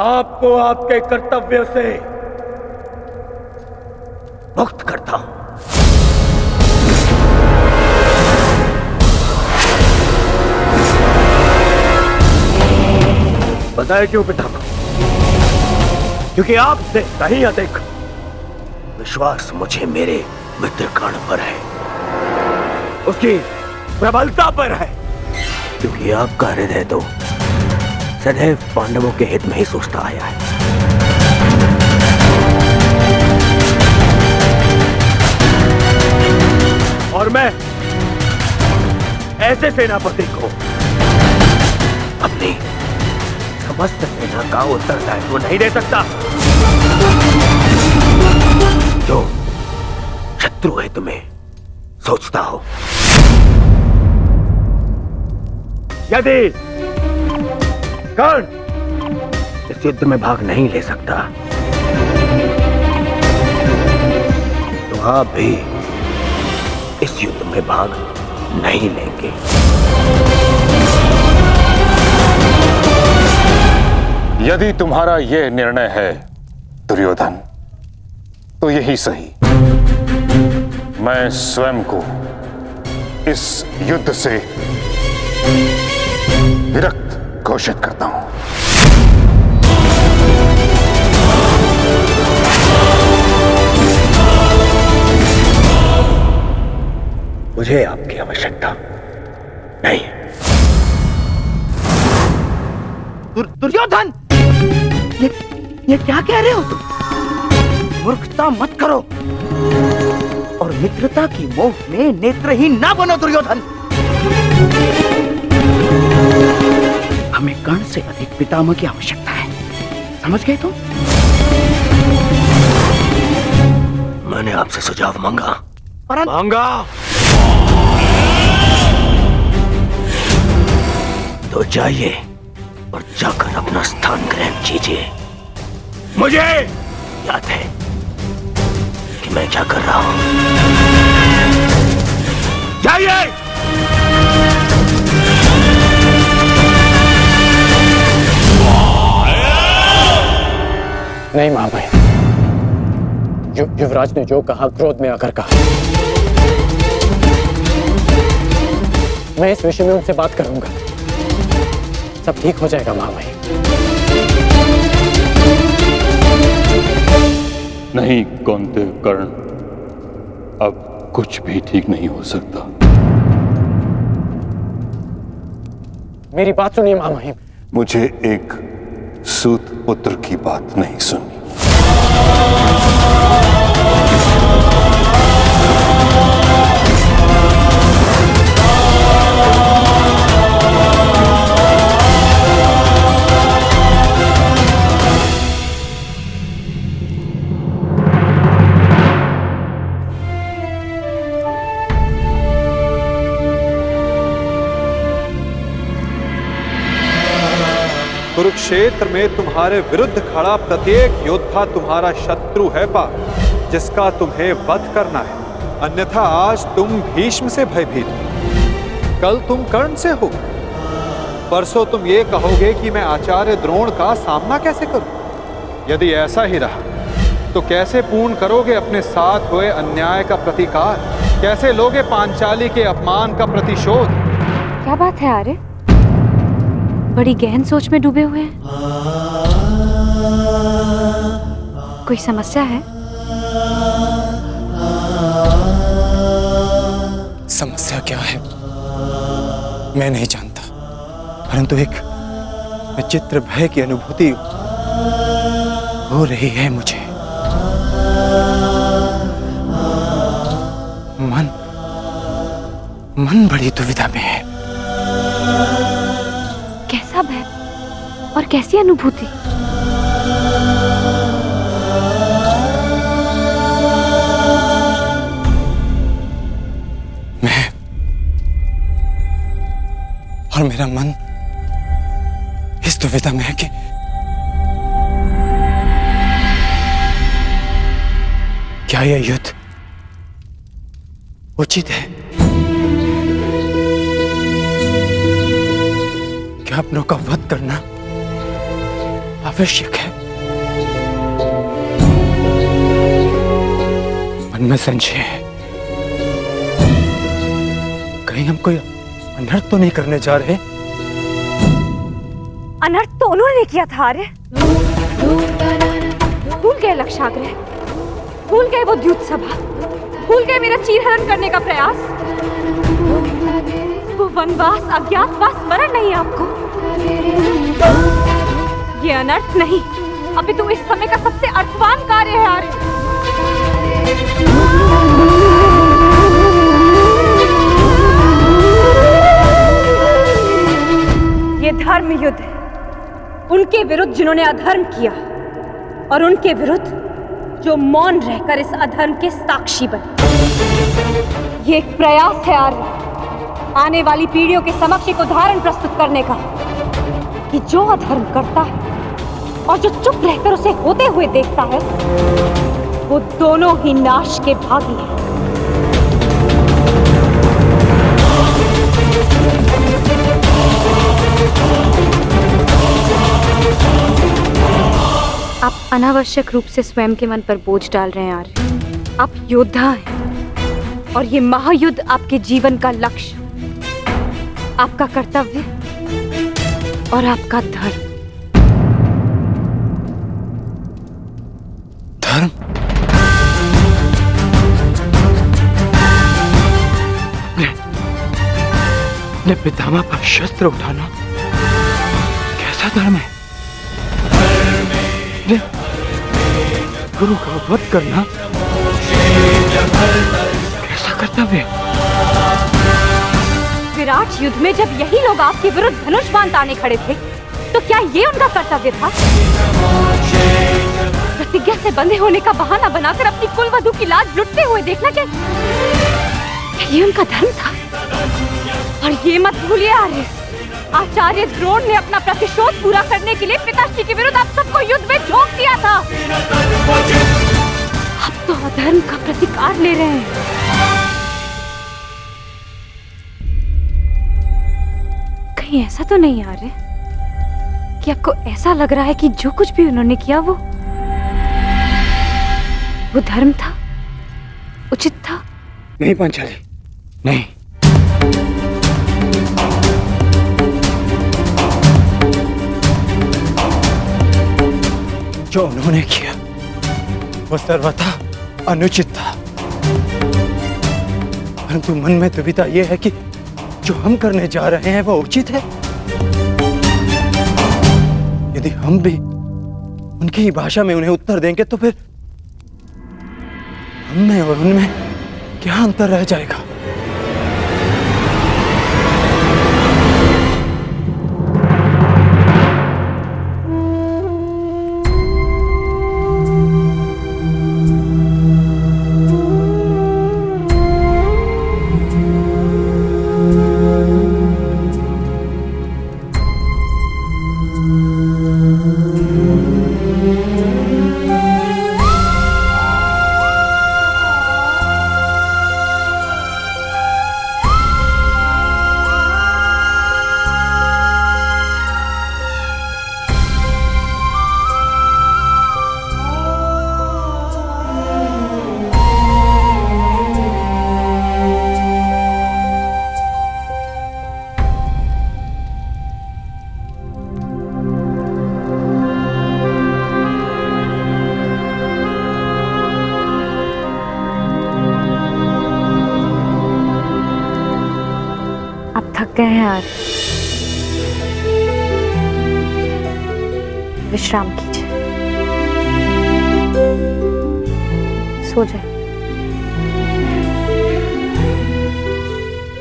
आपको आपके कर्तव्य से मुक्त करता हूं। बताया क्यों पितामह? क्योंकि आपसे कहीं अधिक विश्वास मुझे मेरे मित्र कर्ण पर है, उसकी प्रबलता पर है। क्योंकि आपका हृदय तो सदैव पांडवों के हित में ही सोचता आया है। और मैं ऐसे सेनापति को अपनी समस्त सेना का उत्तरदायित्व नहीं दे सकता जो शत्रु हित में सोचता हो। यदि कर्ण इस युद्ध में भाग नहीं ले सकता तो आप भी इस युद्ध में भाग नहीं लेंगे। यदि तुम्हारा यह निर्णय है दुर्योधन, तो यही सही। मैं स्वयं को इस युद्ध से विरक्त घोषित करता हूं। मुझे आपकी आवश्यकता नहीं। दुर्योधन, ये क्या कह रहे हो तुम? मूर्खता मत करो और मित्रता की मोह में नेत्रहीन ना बनो दुर्योधन। हमें कर्ण से अधिक पितामह की आवश्यकता है, समझ गए तुम? मैंने आपसे सुझाव मांगा, तो जाइए और जाकर अपना स्थान ग्रहण कीजिए। मुझे याद है कि मैं क्या कर रहा हूं। जाइए। नहीं महाभाई, युवराज ने जो कहा क्रोध में आकर कहा। मैं इस विषय में उनसे बात करूंगा, सब ठीक हो जाएगा महाभाई। नहीं कौंते कर्ण, अब कुछ भी ठीक नहीं हो सकता। मेरी बात सुनिए महामहिम। मुझे एक सूत पुत्र की बात नहीं सुननी। कुरुक्षेत्र में तुम्हारे विरुद्ध खड़ा प्रत्येक योद्धा तुम्हारा शत्रु है पार्थ, जिसका तुम्हें वध करना है। अन्यथा आज तुम भीष्म से भयभीत हो, कल तुम कर्ण से हो, परसों तुम ये कहोगे कि मैं आचार्य द्रोण का सामना कैसे करूं। यदि ऐसा ही रहा तो कैसे पूर्ण करोगे अपने साथ हुए अन्याय का प्रतिकार? कैसे लोगे पांचाली के अपमान का प्रतिशोध? क्या बात है आर्य, बड़ी गहन सोच में डूबे हुए हैं। कोई समस्या है? समस्या क्या है मैं नहीं जानता, परंतु एक विचित्र भय की अनुभूति हो रही है मुझे। मन बड़ी दुविधा में है। कैसा भय और कैसी अनुभूति? मैं और मेरा मन इस दुविधा में है कि क्या यह युद्ध उचित है कि अपनों का वध करना आवश्यक है। मन में संशय है, कहीं हम कोई अनर्थ तो नहीं करने जा रहे? अनर्थ तो उन्होंने किया था आर्य। भूल गए लक्षाग्रह, भूल गए वो द्यूत सभा, भूल गए मेरा चीरहरण करने का प्रयास। वो वनवास, अज्ञातवास स्मरण नहीं आपको? ये अनर्थ नहीं, अभी तो इस समय का सबसे अर्थवान कार्य है आर्य। ये धर्म युद्ध है, उनके विरुद्ध जिन्होंने अधर्म किया और उनके विरुद्ध जो मौन रहकर इस अधर्म के साक्षी बने। ये एक प्रयास है आर्य, आने वाली पीढ़ियों के समक्ष एक उदाहरण प्रस्तुत करने का कि जो अधर्म करता है और जो चुप रहकर उसे होते हुए देखता है, वो दोनों ही नाश के भागी हैं। आप अनावश्यक रूप से स्वयं के मन पर बोझ डाल रहे हैं आर्य। आप योद्धा हैं और ये महायुद्ध आपके जीवन का लक्ष्य, आपका कर्तव्य और आपका धर्म। धर्म? अपने पितामह पर शस्त्र उठाना कैसा धर्म है? गुरु का वध करना कैसा कर्तव्य? विराट युद्ध में जब यही लोग आपके विरुद्ध धनुष बाण ताने खड़े थे, तो क्या ये उनका कर्तव्य था? प्रतिज्ञा से बंधे होने का बहाना बनाकर अपनी कुलवधू की लाज लुटते हुए देखना, क्या ये उनका धर्म था? और ये मत भूलिए आर्य, आचार्य द्रोण ने अपना प्रतिशोध पूरा करने के लिए पिताश्री के विरुद्ध आप सबको युद्ध में झोंक दिया था। आप तो अधर्म का प्रतिकार ले रहे हैं। कहीं ऐसा तो नहीं आ रहा कि आपको ऐसा लग रहा है कि जो कुछ भी उन्होंने किया वो धर्म था, उचित था? नहीं पांचाली, नहीं। जो उन्होंने किया वो सर्वथा अनुचित था, परंतु मन में दुविधा यह है कि जो हम करने जा रहे हैं वो उचित है। यदि हम भी उनकी ही भाषा में उन्हें उत्तर देंगे तो फिर हम में और उनमें क्या अंतर रह जाएगा? थक गए हैं आज, विश्राम कीजिए, सो जाए।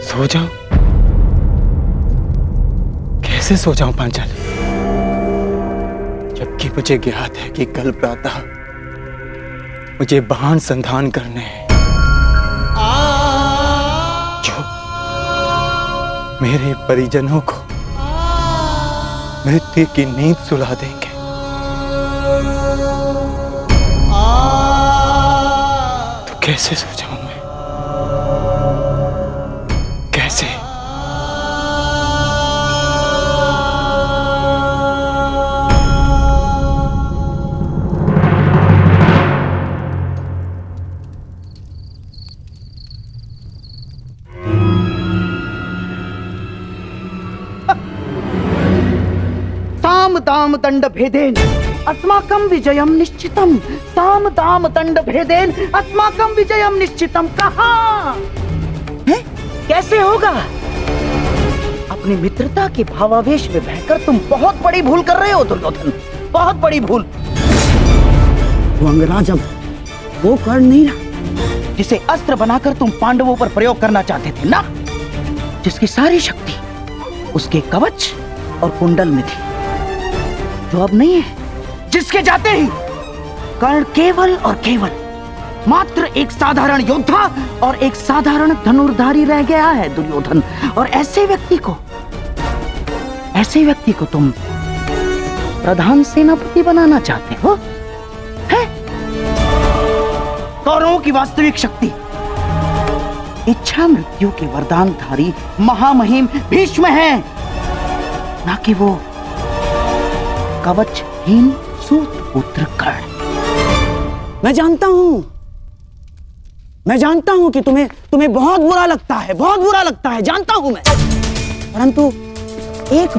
सो जाऊं? कैसे सो जाऊं पांचाली, जबकि मुझे ज्ञात है कि कल प्रातः मुझे बाण संधान करने हैं जो मेरे परिजनों को मृत्यु की नींद सुला देंगे। तो कैसे सो जाऊं मैं? कैसे? दाम दंड भेदेन अस्माकं विजयम निश्चितम। साम दाम दंड भेदेन अस्माकं विजयम निश्चितम। कहाँ है? कैसे होगा? अपनी मित्रता के भावावेश में बहकर तुम बहुत बड़ी भूल कर रहे हो दुर्योधन, बहुत बड़ी भूल। वो अंगराज अब वो कर्ण नहीं रहा जिसे अस्त्र बनाकर तुम पांडवों पर प्रयोग करना चाहते थे ना, जिसकी सारी शक्ति उसके कवच और कुंडल में थी, जो अब नहीं है, जिसके जाते ही कर्ण केवल और केवल मात्र एक साधारण योद्धा और एक साधारण धनुर्धारी रह गया है दुर्योधन। और ऐसे व्यक्ति को तुम प्रधान सेनापति बनाना चाहते हो? है? कौरवों की वास्तविक शक्ति इच्छा मृत्यु के वरदानधारी महामहिम भीष्म है, ना कि वो कवचहीन सूत पुत्र कर्ण। मैं जानता हूं कि तुम्हें बहुत बुरा लगता है, बहुत बुरा लगता है, जानता हूं मैं। परंतु एक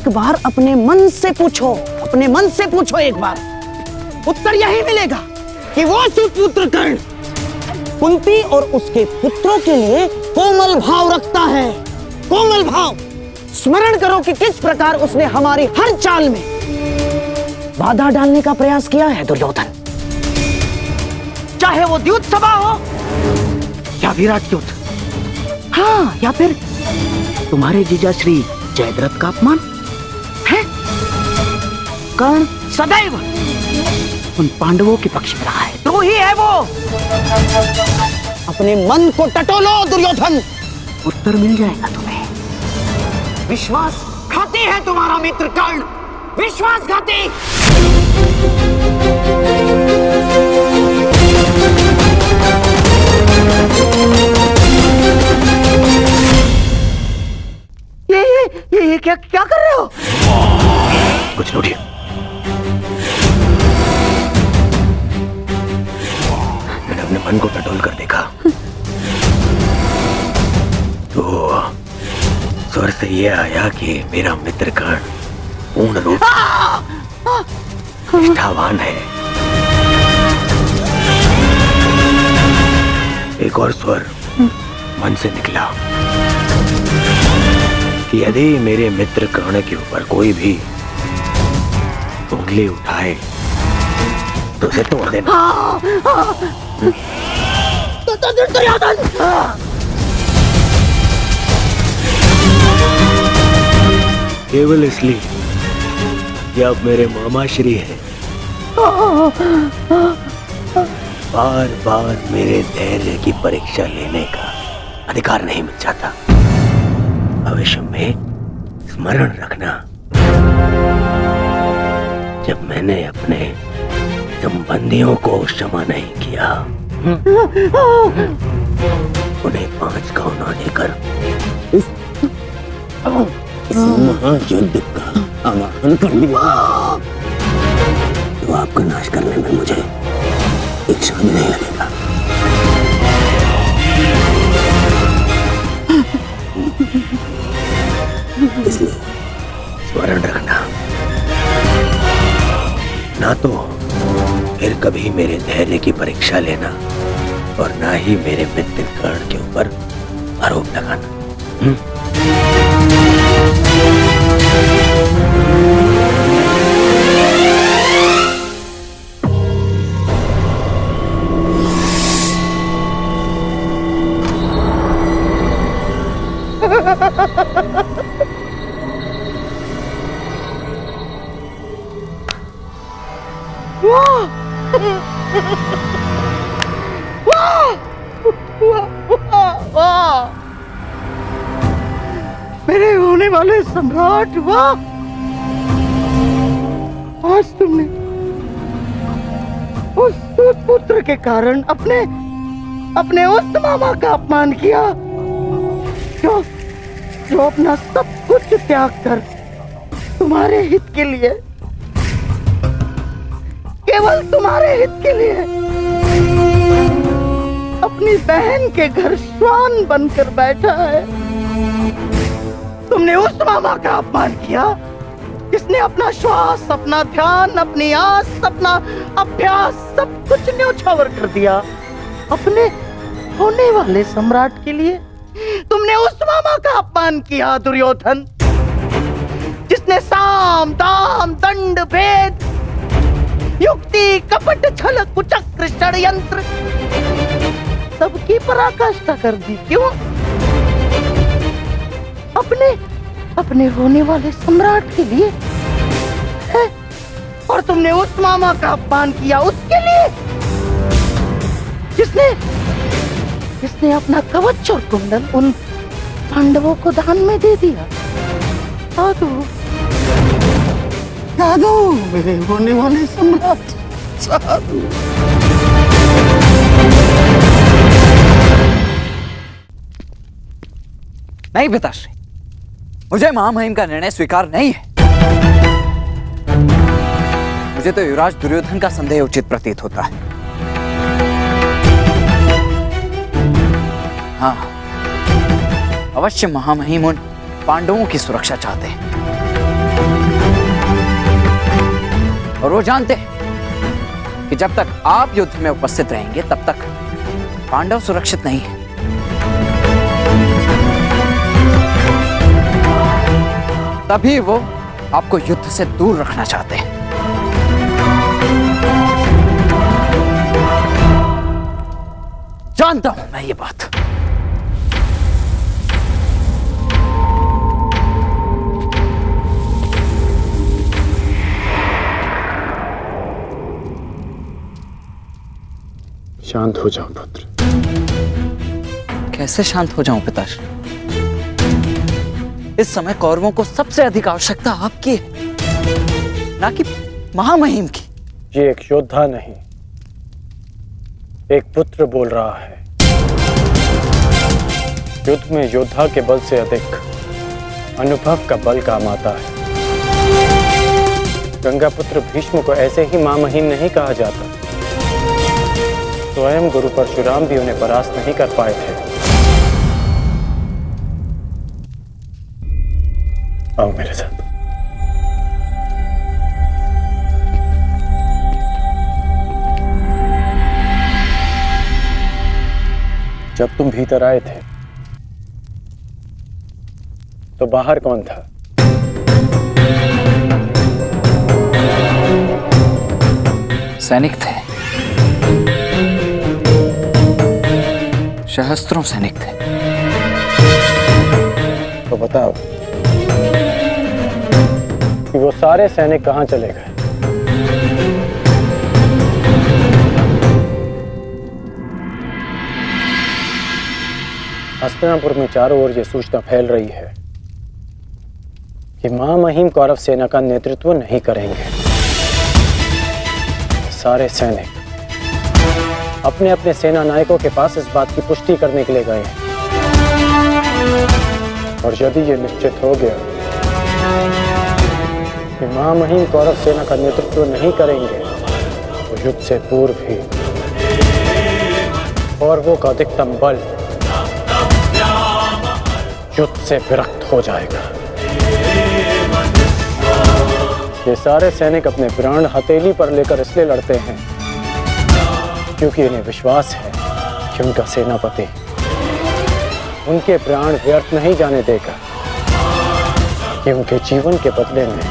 बार अपने मन से पूछो एक बार, उत्तर यही मिलेगा कि वो सुपुत्र कर्ण कुंती और उसके पुत्रों के लिए कोमल भाव रखता है, कोमल भाव। स्मरण करो कि किस प्रकार उसने हमारी हर चाल में बाधा डालने का प्रयास किया है दुर्योधन। चाहे वो द्युत सभा हो या विराट युद्ध, हाँ, या फिर तुम्हारे जीजा श्री जयद्रथ का अपमान है। कर्ण सदैव उन पांडवों के पक्ष में रहा है, द्रोही है वो। अपने मन को टटोलो दुर्योधन, उत्तर मिल जाएगा तुम्हें। विश्वासघाती है तुम्हारा मित्र कर्ण, विश्वासघाती। ये क्या कर रहे हो? कुछ लूटिए। मैंने अपने मन को टटोल कर देखा तो स्वर से ये आया कि मेरा मित्र कर्ण पूर्ण रूप निष्ठावान है। एक और स्वर मन से निकला कि यदि मेरे मित्र कर्ण के ऊपर कोई भी उंगली उठाए तो उसे तोड़ देना। केवल इसलिए कि आप मेरे मामा श्री हैं, बार बार मेरे धैर्य की परीक्षा लेने का अधिकार नहीं मिल जाता। भविष्य में स्मरण रखना, जब मैंने अपने संबंधियों को क्षमा नहीं किया, उन्हें 5 गांव ना देकर इस महायुद्ध का आह्वान कर दिया, तो आपका नाश करने में मुझे एक क्षण भी नहीं लगेगा। इसलिए स्मरण रखना, ना तो फिर कभी मेरे धैर्य की परीक्षा लेना और ना ही मेरे मित्र कर्ण के ऊपर आरोप लगाना। मेरे होने वाले सम्राट, वाह! आज तुमने उस पुत्र के कारण अपने उस मामा का अपमान किया जो अपना सब कुछ त्याग कर तुम्हारे हित के लिए, केवल तुम्हारे हित के लिए अपनी बहन के घर श्वान बनकर बैठा है। तुमने उस मामा का अपमान किया जिसने अपना श्वास, अपना ध्यान, अपनी आस, अपना अभ्यास सब कुछ न्योछावर कर दिया अपने होने वाले सम्राट के लिए। तुमने उस मामा का अपमान किया दुर्योधन, जिसने साम दाम दंड भेद युक्ति कपट छल कुचक्र षड्यंत्र सबकी पराकाष्ठा कर दी। क्यों? अपने होने वाले सम्राट के लिए है? और तुमने उस मामा का अपमान किया उसके लिए जिसने अपना कवच और कुंडल उन पांडवों को दान में दे दिया। साधु मेरे होने वाले सम्राट, साधु। नहीं पिताश्री, मुझे महामहिम का निर्णय स्वीकार नहीं है। मुझे तो युवराज दुर्योधन का संदेह उचित प्रतीत होता है। हाँ, अवश्य महामहिम उन पांडवों की सुरक्षा चाहते हैं और वो जानते हैं कि जब तक आप युद्ध में उपस्थित रहेंगे तब तक पांडव सुरक्षित नहीं है। तभी वो आपको युद्ध से दूर रखना चाहते हैं। जानता हूं मैं ये बात। शांत हो जाओ पुत्र। कैसे शांत हो जाऊं पिताश्री? इस समय कौरवों को सबसे अधिक आवश्यकता आपकी है, ना कि महामहिम की। ये एक योद्धा नहीं, एक पुत्र बोल रहा है। युद्ध में योद्धा के बल से अधिक अनुभव का बल काम आता है। गंगा पुत्र भीष्म को ऐसे ही महामहिम नहीं कहा जाता। स्वयं गुरु परशुराम भी उन्हें परास्त नहीं कर पाए थे। आओ मेरे साथ। जब तुम भीतर आए थे तो बाहर कौन था? सैनिक थे, सहस्त्रों सैनिक थे। तो बताओ कि वो सारे सैनिक कहां चले गए? हस्तिनापुर में चारों ओर ये सूचना फैल रही है कि महामहिम कौरव सेना का नेतृत्व नहीं करेंगे। सारे सैनिक अपने अपने सेना नायकों के पास इस बात की पुष्टि करने के लिए गए हैं। और यदि ये निश्चित हो गया कि महामहिम कौरव सेना का नेतृत्व नहीं करेंगे तो युद्ध से पूर्व ही कौरवों का अधिकतम बल युद्ध से विरक्त हो जाएगा। ये सारे सैनिक अपने प्राण हथेली पर लेकर इसलिए लड़ते हैं क्योंकि इन्हें विश्वास है कि उनका सेनापति उनके प्राण व्यर्थ नहीं जाने देगा, कि उनके जीवन के बदले में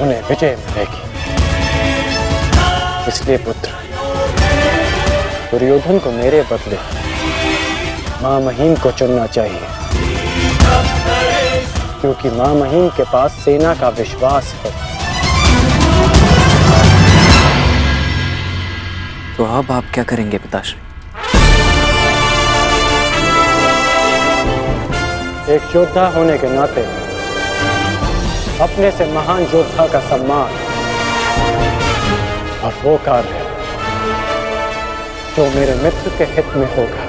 उन्हें विजय मिलेगी। इसलिए पुत्र, दुर्योधन को मेरे बदले महामहिम को चुनना चाहिए, क्योंकि महामहिम के पास सेना का विश्वास है। तो अब आप क्या करेंगे पिताश्री? एक योद्धा होने के नाते अपने से महान योद्धा का सम्मान और वो कार्य जो मेरे मित्र के हित में होगा।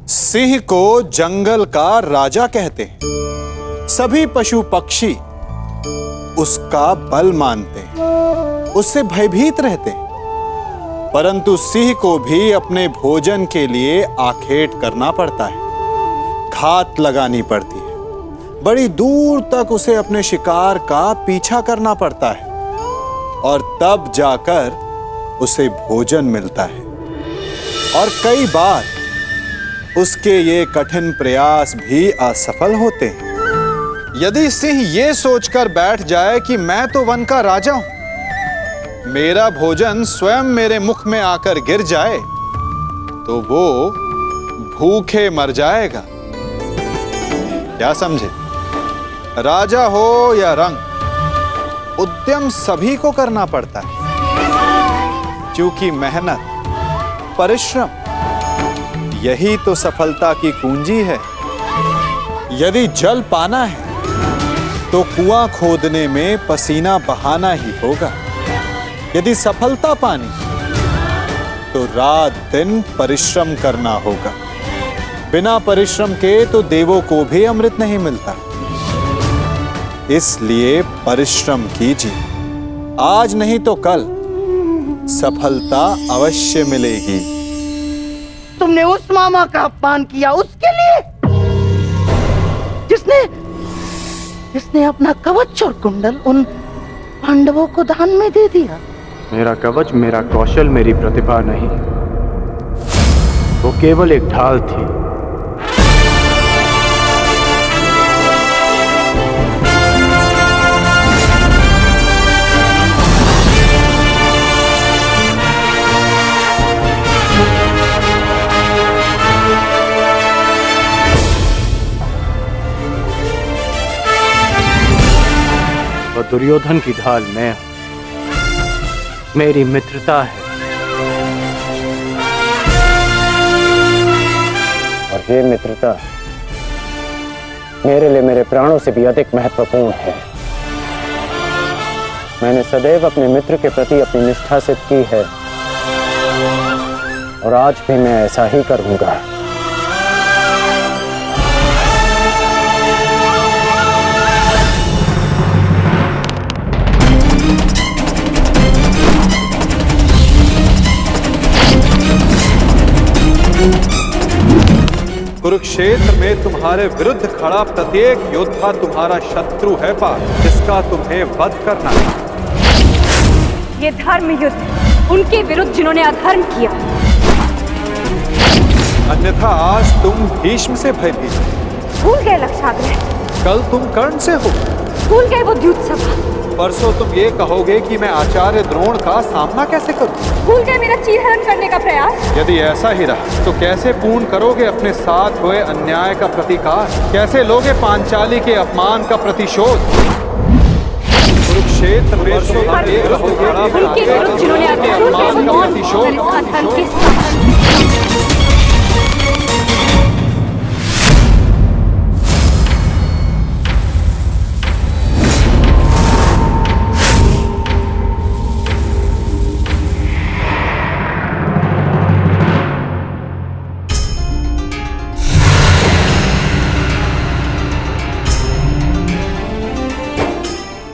सिंह को जंगल का राजा कहते हैं। सभी पशु पक्षी उसका बल मानते हैं, उससे भयभीत रहते हैं। परंतु सिंह को भी अपने भोजन के लिए आखेट करना पड़ता है, घात लगानी पड़ती है, बड़ी दूर तक उसे अपने शिकार का पीछा करना पड़ता है और तब जाकर उसे भोजन मिलता है। और कई बार उसके ये कठिन प्रयास भी असफल होते हैं। यदि सिंह ये सोचकर बैठ जाए कि मैं तो वन का राजा हूं, मेरा भोजन स्वयं मेरे मुख में आकर गिर जाए, तो वो भूखे मर जाएगा। क्या समझे? राजा हो या रंक, उद्यम सभी को करना पड़ता है, क्योंकि मेहनत, परिश्रम यही तो सफलता की कुंजी है। यदि जल पाना है तो कुआं खोदने में पसीना बहाना ही होगा। यदि सफलता पानी तो रात दिन परिश्रम करना होगा। बिना परिश्रम के तो देवों को भी अमृत नहीं मिलता। इसलिए परिश्रम कीजिए, आज नहीं तो कल सफलता अवश्य मिलेगी। तुमने उस मामा का अपमान किया उसके लिए, जिसने अपना कवच और कुंडल उन पांडवों को दान में दे दिया। मेरा कवच, मेरा कौशल, मेरी प्रतिभा नहीं, वो केवल एक ढाल थी। और दुर्योधन की ढाल मैं हूं, मेरी मित्रता है। और ये मित्रता मेरे लिए मेरे प्राणों से भी अधिक महत्वपूर्ण है। मैंने सदैव अपने मित्र के प्रति अपनी निष्ठा सिद्ध की है और आज भी मैं ऐसा ही करूंगा। कुरुक्षेत्र में तुम्हारे विरुद्ध खड़ा प्रत्येक योद्धा तुम्हारा शत्रु है पार्थ, जिसका तुम्हें वध करना है। ये धर्म युद्ध उनके विरुद्ध जिन्होंने अधर्म किया। अन्यथा आज तुम भीष्म से भयभीत, भूल गए लक्षाग्रह, कल तुम कर्ण से हो, भूल गए वो द्यूत सभा, परसों तुम ये कहोगे कि मैं आचार्य द्रोण का सामना कैसे करूं, भूल गए मेरा चीरहरण करने का प्रयास। यदि ऐसा ही रहा तो कैसे पूर्ण करोगे अपने साथ हुए अन्याय का प्रतिकार? कैसे लोगे पांचाली के अपमान का प्रतिशोध? कुरुक्षेत्र में उनके विरुद्ध जिन्होंने अधर्म किया, वो मौन और इस अधर्म के साक्षी।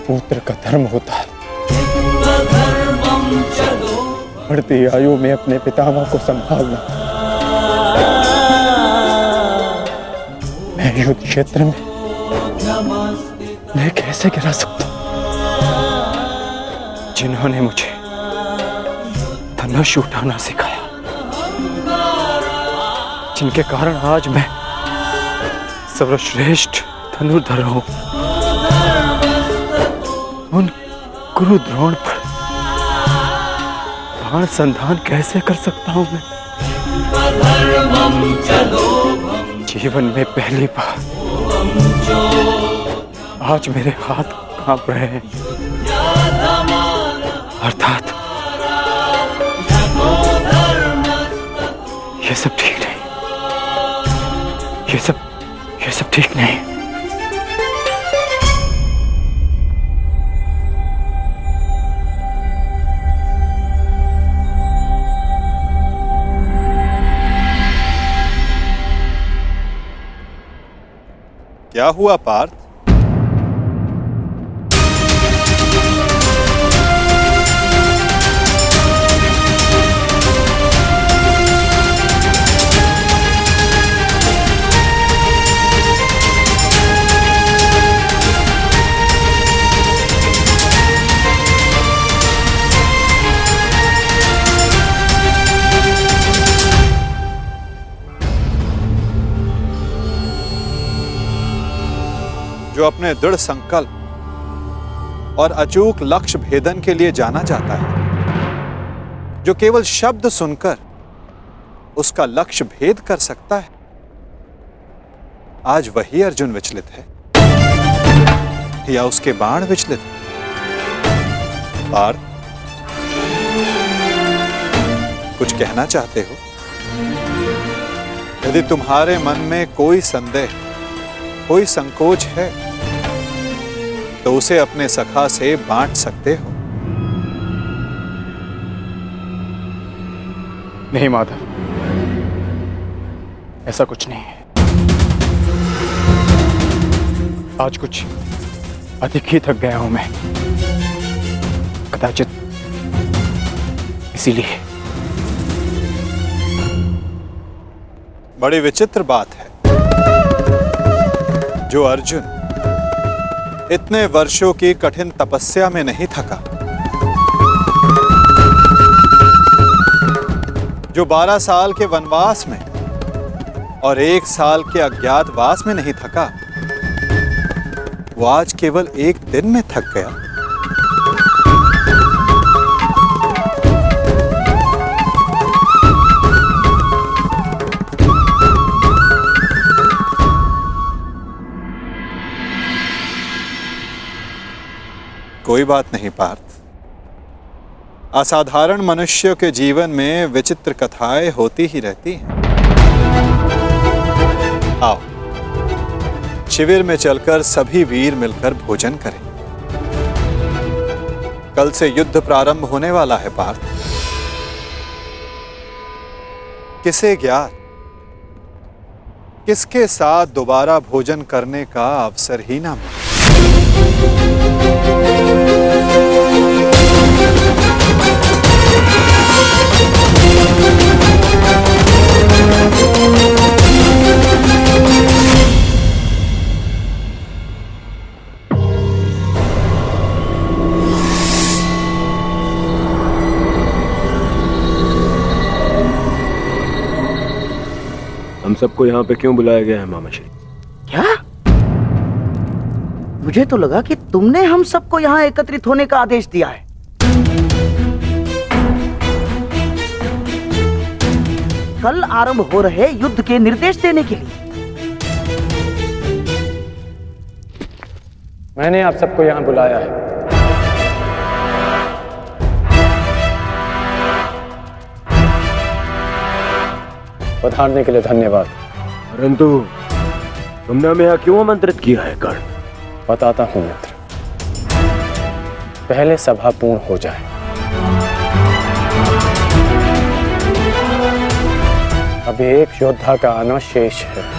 पुत्र का धर्म होता है बढ़ती आयु में अपने पितामह को संभालना। मैं युद्ध क्षेत्र में मैं कैसे गिरा सकता हूं? जिन्होंने मुझे धनुष उठाना सिखाया, जिनके कारण आज मैं सर्वश्रेष्ठ धनुर्धर हूं, उन गुरु द्रोण पर बाण संधान कैसे कर सकता हूं मैं? जीवन में पहली बार आज मेरे हाथ कांप रहे हैं, अर्थात ये सब ठीक नहीं, ये सब ठीक नहीं। क्या हुआ पार्थ? जो अपने दृढ़ संकल्प और अचूक लक्ष्य भेदन के लिए जाना जाता है, जो केवल शब्द सुनकर उसका लक्ष्य भेद कर सकता है, आज वही अर्जुन विचलित है या उसके बाण विचलित है? पार्थ, कुछ कहना चाहते हो? यदि तुम्हारे मन में कोई संदेह, कोई संकोच है, तो उसे अपने सखा से बांट सकते हो। नहीं माधव, ऐसा कुछ नहीं है। आज कुछ अधिक ही थक गया हूं मैं, कदाचित इसीलिए। बड़ी विचित्र बात है, जो अर्जुन इतने वर्षों की कठिन तपस्या में नहीं थका, जो 12 साल के वनवास में और 1 साल के अज्ञातवास में नहीं थका, वो आज केवल 1 दिन में थक गया। कोई बात नहीं पार्थ, असाधारण मनुष्य के जीवन में विचित्र कथाएं होती ही रहती हैं। आओ, शिविर में चलकर सभी वीर मिलकर भोजन करें। कल से युद्ध प्रारंभ होने वाला है पार्थ। किसे ज्ञात किसके साथ दोबारा भोजन करने का अवसर ही ना मिले। हम सबको यहाँ पे क्यों बुलाया गया है मामाश्री? क्या? मुझे तो लगा कि तुमने हम सबको यहाँ एकत्रित होने का आदेश दिया है। कल आरंभ हो रहे युद्ध के निर्देश देने के लिए। मैंने आप सबको यहाँ बुलाया है पधारने के लिए धन्यवाद। परंतु तुमने हमें यहाँ क्यों आमंत्रित किया है कर्ण? बताता हूं मित्र, पहले सभा पूर्ण हो जाए। अभी एक योद्धा का आना शेष है।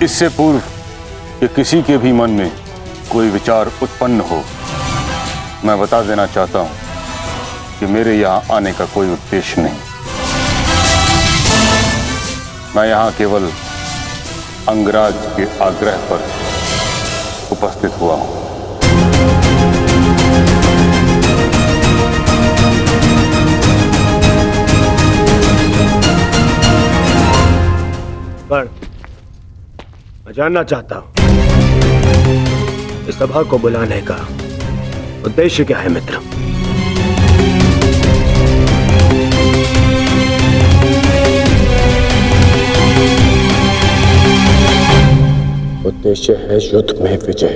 इससे पूर्व कि किसी के भी मन में कोई विचार उत्पन्न हो, मैं बता देना चाहता हूं कि मेरे यहां आने का कोई उद्देश्य नहीं। मैं यहां केवल अंगराज के आग्रह पर उपस्थित हुआ हूं। मैं जानना चाहता हूं इस सभा को बुलाने का उद्देश्य क्या है मित्र? उद्देश्य है युद्ध में विजय।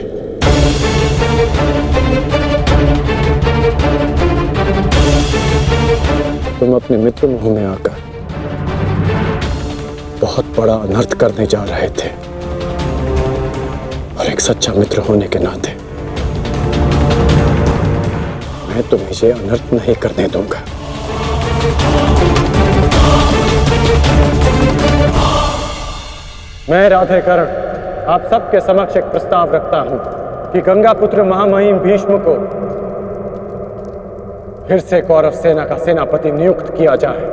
तुम अपने मित्र मोह में आकर बहुत बड़ा अनर्थ करने जा रहे थे, और एक सच्चा मित्र होने के नाते मैं तुम्हें ये अनर्थ नहीं करने दूंगा। मैं राधेकर्ण आप सबके समक्ष एक प्रस्ताव रखता हूं कि गंगा पुत्र महामहिम भीष्म को फिर से कौरव सेना का सेनापति नियुक्त किया जाए।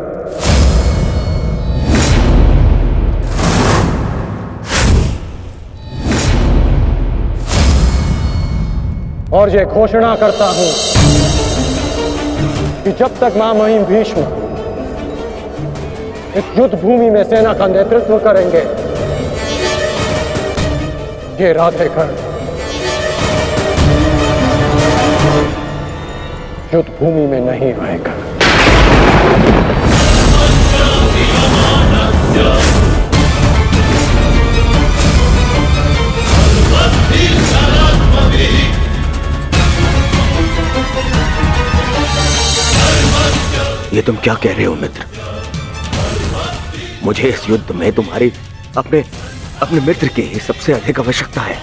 और ये घोषणा करता हूं कि जब तक महामहिम भीष्म इस युद्ध भूमि में सेना का नेतृत्व करेंगे, ये राधेकर्ण युद्ध भूमि में नहीं आएगा। ये तुम क्या कह रहे हो मित्र? मुझे इस युद्ध में तुम्हारी अपने मित्र की ही सबसे अधिक आवश्यकता है।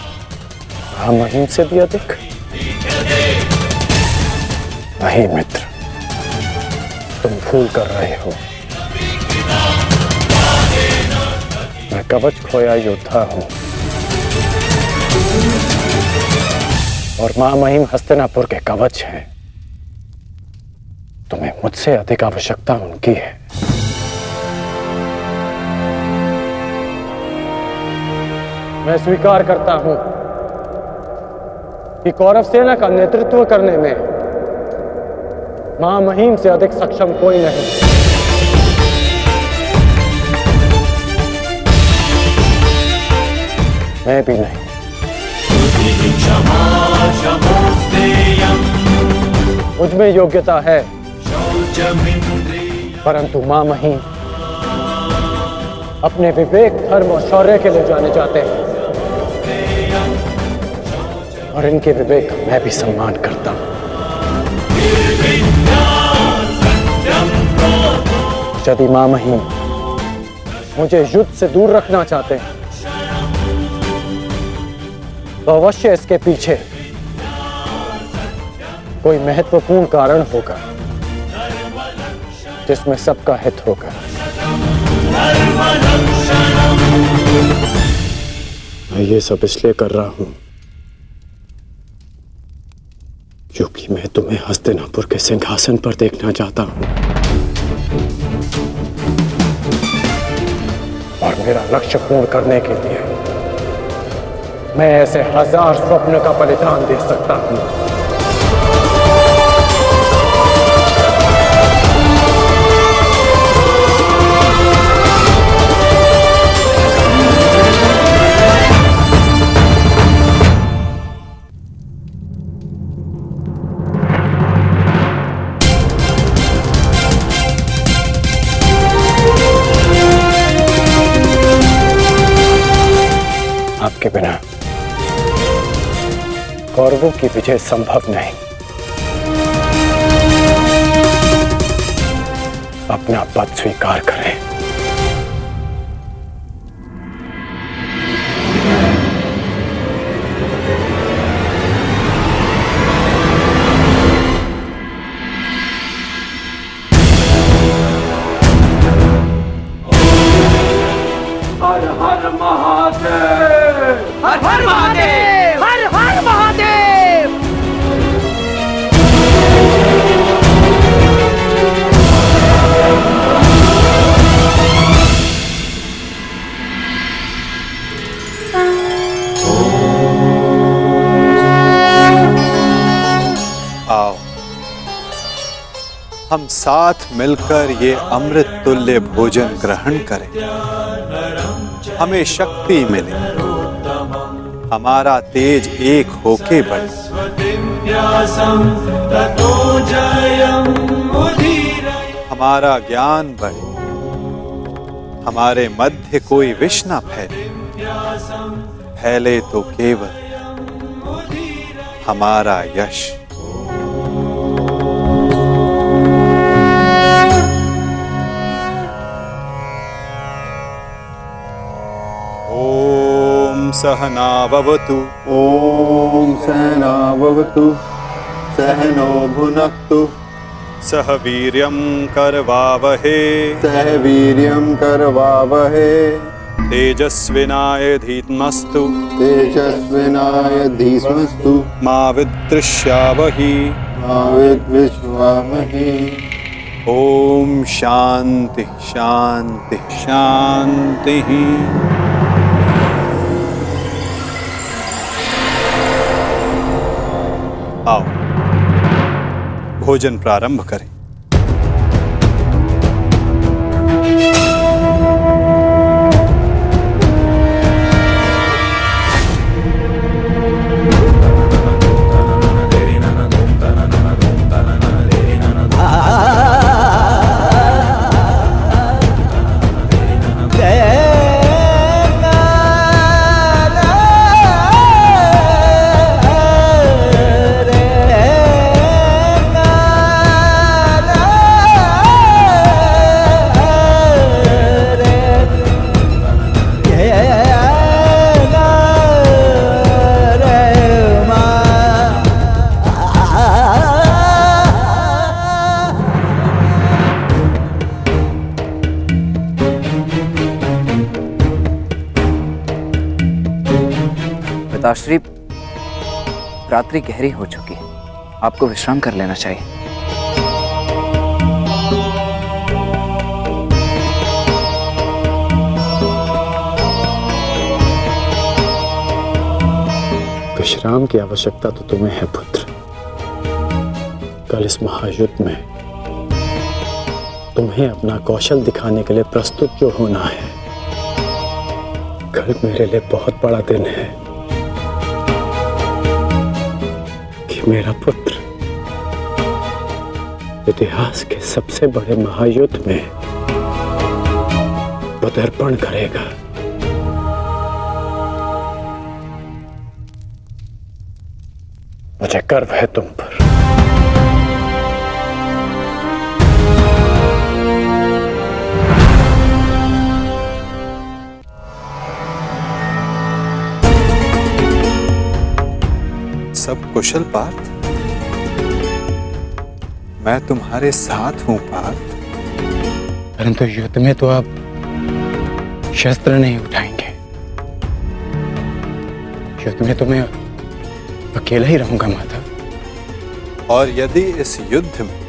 महामहिम से भी अधिक? नहीं मित्र, तुम भूल कर रहे हो। मैं कवच खोया योद्धा हूं और महामहिम हस्तिनापुर के कवच हैं। तुम्हें मुझसे अधिक आवश्यकता उनकी है। मैं स्वीकार करता हूं कि कौरव सेना का नेतृत्व करने में महामहिम से अधिक सक्षम कोई नहीं। मैं भी नहीं। मुझ में योग्यता है, परंतु महामहिम अपने विवेक, धर्म और शौर्य के लिए जाने जाते हैं और इनके विवेक का मैं भी सम्मान करता हूं। यदि महामहिम मुझे युद्ध से दूर रखना चाहते हैं तो अवश्य इसके पीछे कोई महत्वपूर्ण कारण होगा जिसमें सबका हित होगा। मैं ये सब इसलिए कर रहा हूं क्योंकि मैं तुम्हें हस्तिनापुर के सिंहासन पर देखना चाहता हूं और मेरा लक्ष्य पूर्ण करने के लिए मैं ऐसे 1000 स्वप्न का बलिदान दे सकता हूं। आपके बिना कौरवों की विजय संभव नहीं। अपना पद स्वीकार करें। हर हर महादेव, हर हर महादेव, हर हर महादेव। आओ हम साथ मिलकर ये अमृत तुल्य भोजन ग्रहण करें, हमें शक्ति मिले, हमारा तेज एक होके बढ़े। हमारा ज्ञान बढ़े, हमारे मध्य कोई विष न फैले, फैले तो केवल हमारा यश। सहना भवतु। ओम सहना भवतु। सहनो भुनक्तु। सह वीर्यं करवावहे। सह वीर्यं करवावहे। तेजस्विनाय धीमस्तु। तेजस्विनाय धीमस्तु। मा विद्विषावहि। मा विद्विषावहि। ओम शांति शांति शांति। आओ भोजन प्रारंभ करें। पिताश्री, रात्रि गहरी हो चुकी है, आपको विश्राम कर लेना चाहिए। विश्राम की आवश्यकता तो तुम्हें है पुत्र। कल इस महायुद्ध में तुम्हें अपना कौशल दिखाने के लिए प्रस्तुत जो होना है, कल मेरे लिए बहुत बड़ा दिन है कि मेरा पुत्र इतिहास के सबसे बड़े महायुद्ध में पदार्पण करेगा। मुझे गर्व है तुम पर। सब कुशल पार्थ? मैं तुम्हारे साथ हूं पार्थ। परंतु युद्ध में तो आप शस्त्र नहीं उठाएंगे। युद्ध में तो मैं अकेला ही रहूंगा माता। और यदि इस युद्ध में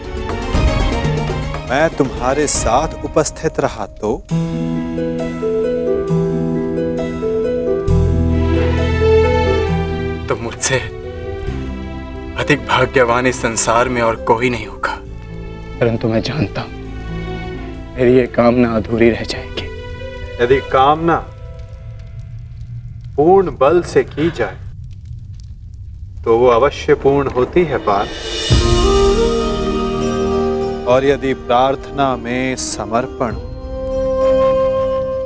मैं तुम्हारे साथ उपस्थित रहा तो मुझसे अधिक भाग्यवान इस संसार में और कोई नहीं होगा। परंतु मैं जानता हूं मेरी ये कामना अधूरी रह जाएगी। यदि कामना पूर्ण बल से की जाए तो वो अवश्य पूर्ण होती है पार्थ। और यदि प्रार्थना में समर्पण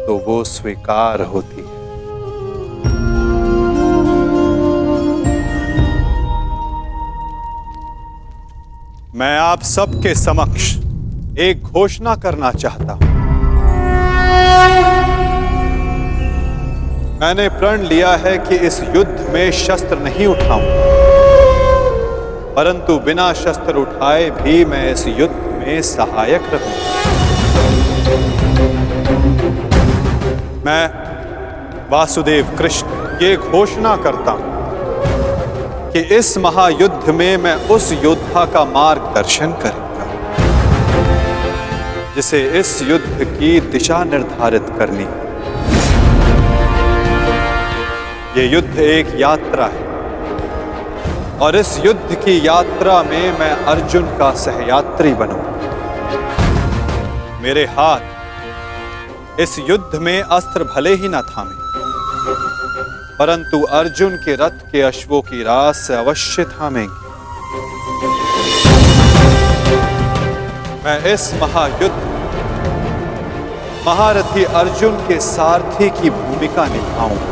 तो वो स्वीकार होती है। मैं आप सबके समक्ष एक घोषणा करना चाहता हूं। मैंने प्रण लिया है कि इस युद्ध में शस्त्र नहीं उठाऊंगा, परंतु बिना शस्त्र उठाए भी मैं इस युद्ध में सहायक रहूंगा। मैं वासुदेव कृष्ण ये घोषणा करता हूं कि इस महायुद्ध में मैं उस योद्धा का मार्गदर्शन करूंगा जिसे इस युद्ध की दिशा निर्धारित करनी है। ये युद्ध एक यात्रा है और इस युद्ध की यात्रा में मैं अर्जुन का सहयात्री बनूंगा। मेरे हाथ इस युद्ध में अस्त्र भले ही न थामे, परंतु अर्जुन के रथ के अश्वों की रास से अवश्य थामेंगे। मैं इस महायुद्ध महारथी अर्जुन के सारथी की भूमिका निभाऊंगा।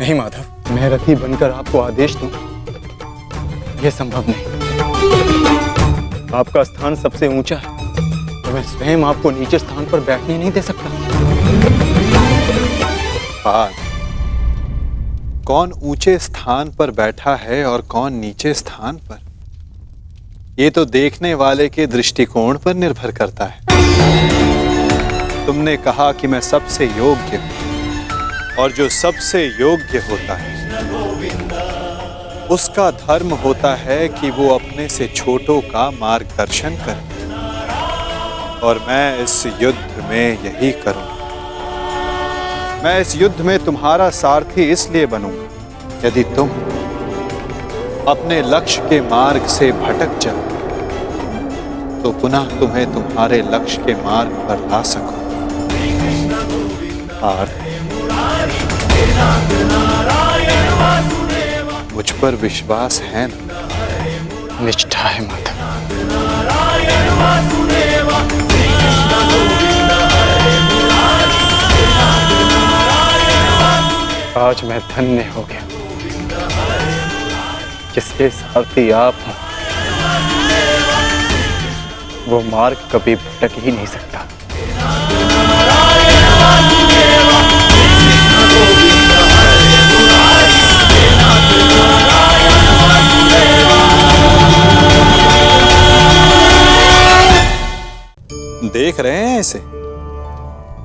नहीं माधव, मैं रथी बनकर आपको आदेश दूं, यह संभव नहीं। आपका स्थान सबसे ऊंचा है, तो मैं स्वयं आपको नीचे स्थान पर बैठने नहीं दे सकता। कौन ऊंचे स्थान पर बैठा है और कौन नीचे स्थान पर, ये तो देखने वाले के दृष्टिकोण पर निर्भर करता है। तुमने कहा कि मैं सबसे योग्य हूं, और जो सबसे योग्य होता है उसका धर्म होता है कि वो अपने से छोटों का मार्गदर्शन करे, और मैं इस युद्ध में यही करूंगा। मैं इस युद्ध में तुम्हारा सारथी इसलिए बनूंगा, यदि तुम अपने लक्ष्य के मार्ग से भटक जाओ तो पुनः तुम्हें तुम्हारे लक्ष्य के मार्ग पर ला सकूं। और मुझ पर विश्वास है ना? निष्ठा है माता। आज मैं धन्य हो गया, जिसके सारथी आप हैं। वो मार्ग कभी भटक ही नहीं सकता। देख रहे हैं इसे?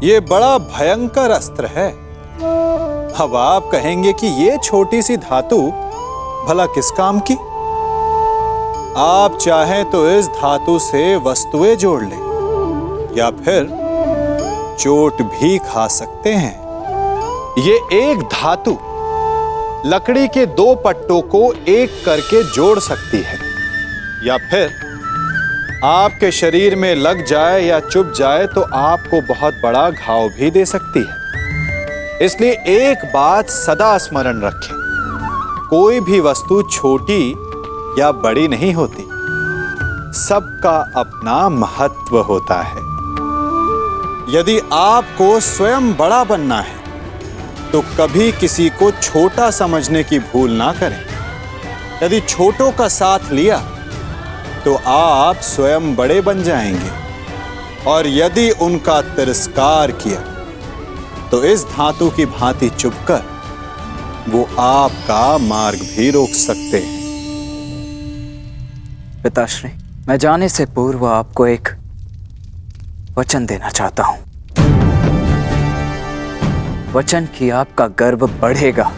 ये बड़ा भयंकर अस्त्र है। अब आप कहेंगे कि ये छोटी सी धातु भला किस काम की? आप चाहें तो इस धातु से वस्तुएं जोड़ लें या फिर चोट भी खा सकते हैं। ये एक धातु लकड़ी के दो पट्टों को एक करके जोड़ सकती है, या फिर आपके शरीर में लग जाए या चुभ जाए तो आपको बहुत बड़ा घाव भी दे सकती है। इसलिए एक बात सदा स्मरण रखें, कोई भी वस्तु छोटी या बड़ी नहीं होती, सबका अपना महत्व होता है। यदि आपको स्वयं बड़ा बनना है तो कभी किसी को छोटा समझने की भूल ना करें। यदि छोटों का साथ लिया तो आप स्वयं बड़े बन जाएंगे, और यदि उनका तिरस्कार किया तो इस धातु की भांति चुभकर वो आपका मार्ग भी रोक सकते हैं। पिताश्री, मैं जाने से पूर्व आपको एक वचन देना चाहता हूं। वचन कि आपका गर्व बढ़ेगा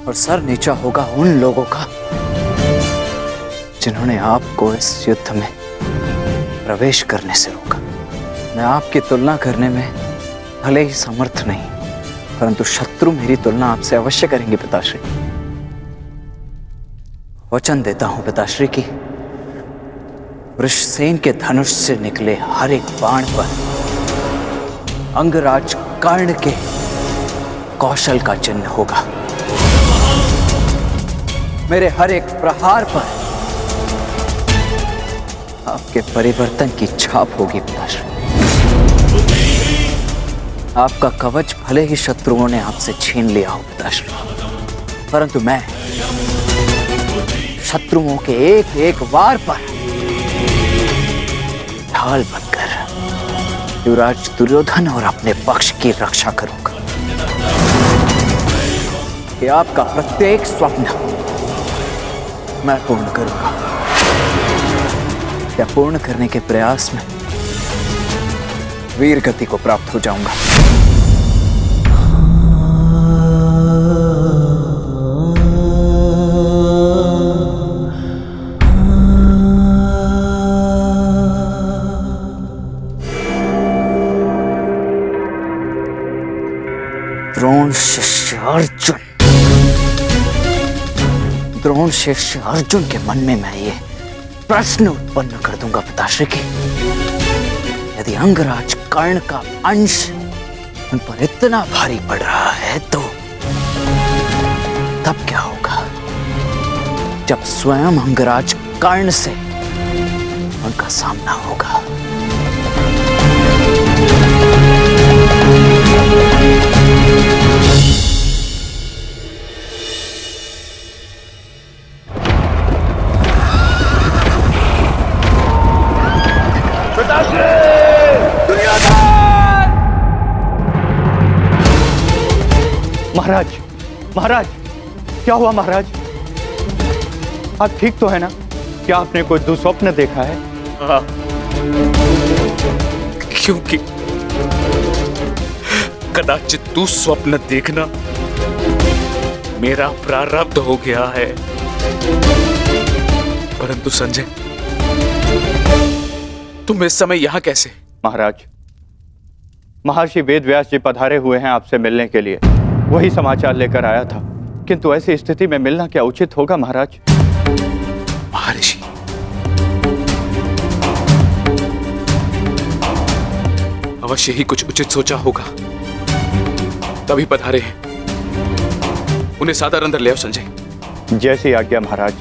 और सर नीचा होगा उन लोगों का जिन्होंने आपको इस युद्ध में प्रवेश करने से रोका। मैं आपकी तुलना करने में भले ही समर्थ नहीं, परंतु शत्रु मेरी तुलना आपसे अवश्य करेंगे पिताश्री। वचन देता हूं पिताश्री की वृषसेन के धनुष से निकले हर एक बाण पर अंगराज कर्ण के कौशल का चिन्ह होगा। मेरे हर एक प्रहार पर आपके परिवर्तन की छाप होगी पिताश्री। आपका कवच भले ही शत्रुओं ने आपसे छीन लिया हो पिताश्री, परंतु मैं शत्रुओं के एक एक वार पर ढाल बनकर युवराज दुर्योधन और अपने पक्ष की रक्षा करूंगा कि आपका प्रत्येक स्वप्न मैं पूर्ण करूंगा। या पूर्ण करने के प्रयास में वीर गति को प्राप्त हो जाऊंगा। द्रोण शिष्य अर्जुन, द्रोण शिष्य अर्जुन के मन में मैं ये प्रश्न उत्पन्न कर दूंगा पिताश्री की, यदि अंगराज कर्ण का अंश उन पर इतना भारी पड़ रहा है तो तब क्या होगा जब स्वयं अंगराज कर्ण से उनका सामना होगा। महाराज, महाराज, क्या हुआ महाराज? आप ठीक तो है ना? क्या आपने कोई दुस्वप्न देखा है? हाँ, क्योंकि कदाचित तू स्वप्न देखना मेरा प्रारब्ध हो गया है। परंतु संजय, तुम इस समय यहां कैसे? महाराज, महर्षि वेदव्यास जी पधारे हुए हैं आपसे मिलने के लिए। वही समाचार लेकर आया था, किंतु ऐसी स्थिति में मिलना क्या उचित होगा महाराज? महर्षि, अवश्य ही कुछ उचित सोचा होगा, तभी पधारे हैं। उन्हें सादर अंदर ले आओ संजय। जैसी आज्ञा महाराज।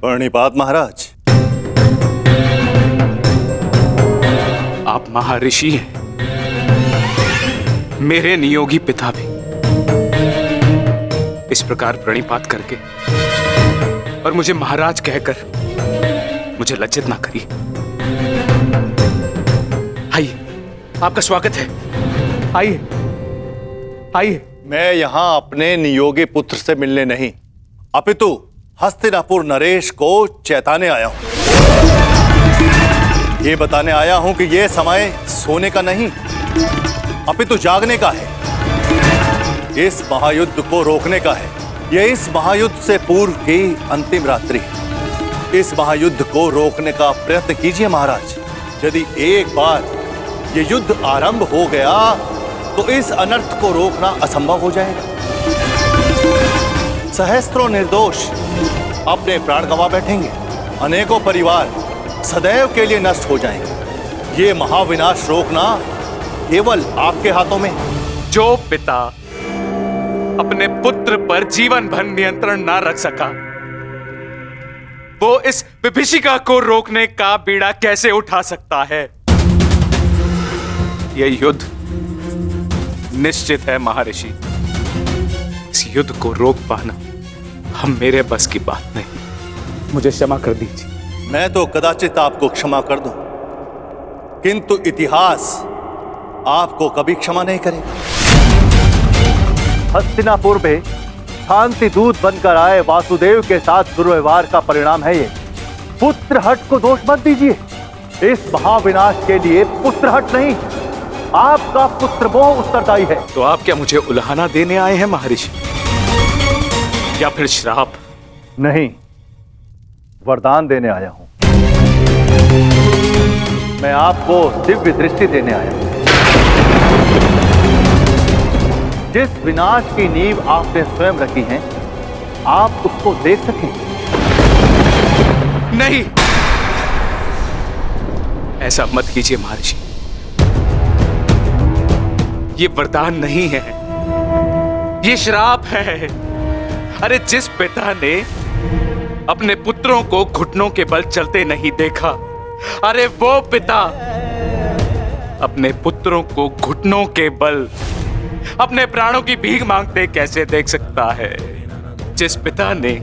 प्रणिपात महाराज। आप महर्षि हैं, मेरे नियोगी पिता भी। इस प्रकार प्रणिपात करके और मुझे महाराज कहकर मुझे लज्जित ना करिए। आइए, आपका स्वागत है। आइए आइए। मैं यहां अपने नियोगी पुत्र से मिलने नहीं, अपितु हस्तिनापुर नरेश को चेताने आया हूं। ये बताने आया हूं कि यह समय सोने का नहीं, अपितु जागने का है। इस महायुद्ध को रोकने का है। यह इस महायुद्ध से पूर्व की अंतिम रात्रि है। इस महायुद्ध को रोकने का प्रयत्न कीजिए महाराज। यदि एक बार यह युद्ध आरंभ हो गया तो इस अनर्थ को रोकना असंभव हो जाएगा। सहस्त्रों निर्दोष अपने प्राण गंवा बैठेंगे, अनेकों परिवार सदैव के लिए नष्ट हो जाएंगे। ये महाविनाश रोकना केवल आपके हाथों में। जो पिता अपने पुत्र पर जीवन भर नियंत्रण ना रख सका, वो इस विभीषिका को रोकने का बीड़ा कैसे उठा सकता है? यह युद्ध निश्चित है महर्षि। इस युद्ध को रोक पाना हम मेरे बस की बात नहीं। मुझे क्षमा कर दीजिए। मैं तो कदाचित आपको क्षमा कर दूं, किंतु इतिहास आपको कभी क्षमा नहीं करेगा। हस्तिनापुर में शांति दूत बनकर आए वासुदेव के साथ दुर्व्यवहार का परिणाम है ये। पुत्रहट को दोष मत दीजिए। इस महाविनाश के लिए पुत्रहट नहीं, आपका पुत्रमोह उत्तरदायी है। तो आप क्या मुझे उल्हाना देने आए हैं महर्षि, या फिर श्राप? नहीं, वरदान देने आया हूं। मैं आपको दिव्य दृष्टि देने आया हूं। जिस विनाश की नींव आपने स्वयं रखी है, आप उसको देख सकें। नहीं, ऐसा मत कीजिए महर्षि। ये वरदान नहीं है, ये श्राप है। अरे जिस पिता ने अपने पुत्रों को घुटनों के बल चलते नहीं देखा, अरे वो पिता अपने पुत्रों को घुटनों के बल अपने प्राणों की भीख मांगते कैसे देख सकता है? जिस पिता ने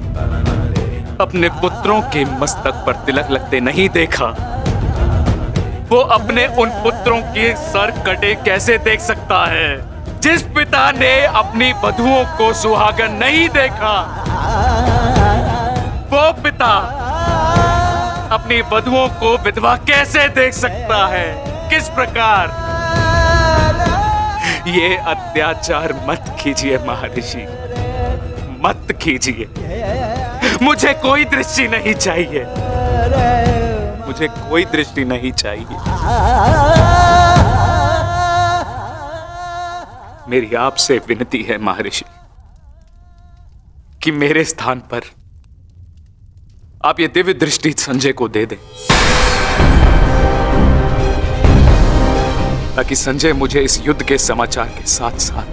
अपने पुत्रों के मस्तक पर तिलक लगते नहीं देखा, वो अपने उन पुत्रों के सर कटे कैसे देख सकता है? जिस पिता ने अपनी वधुओं को सुहागन नहीं देखा, वो पिता अपनी वधुओं को विधवा कैसे देख सकता है? किस प्रकार? ये अत्याचार मत कीजिए महर्षि, मत कीजिए। मुझे कोई दृष्टि नहीं चाहिए, मुझे कोई दृष्टि नहीं चाहिए। मेरी आपसे विनती है महर्षि कि मेरे स्थान पर आप ये दिव्य दृष्टि संजय को दे दें, ताकि संजय मुझे इस युद्ध के समाचार के साथ साथ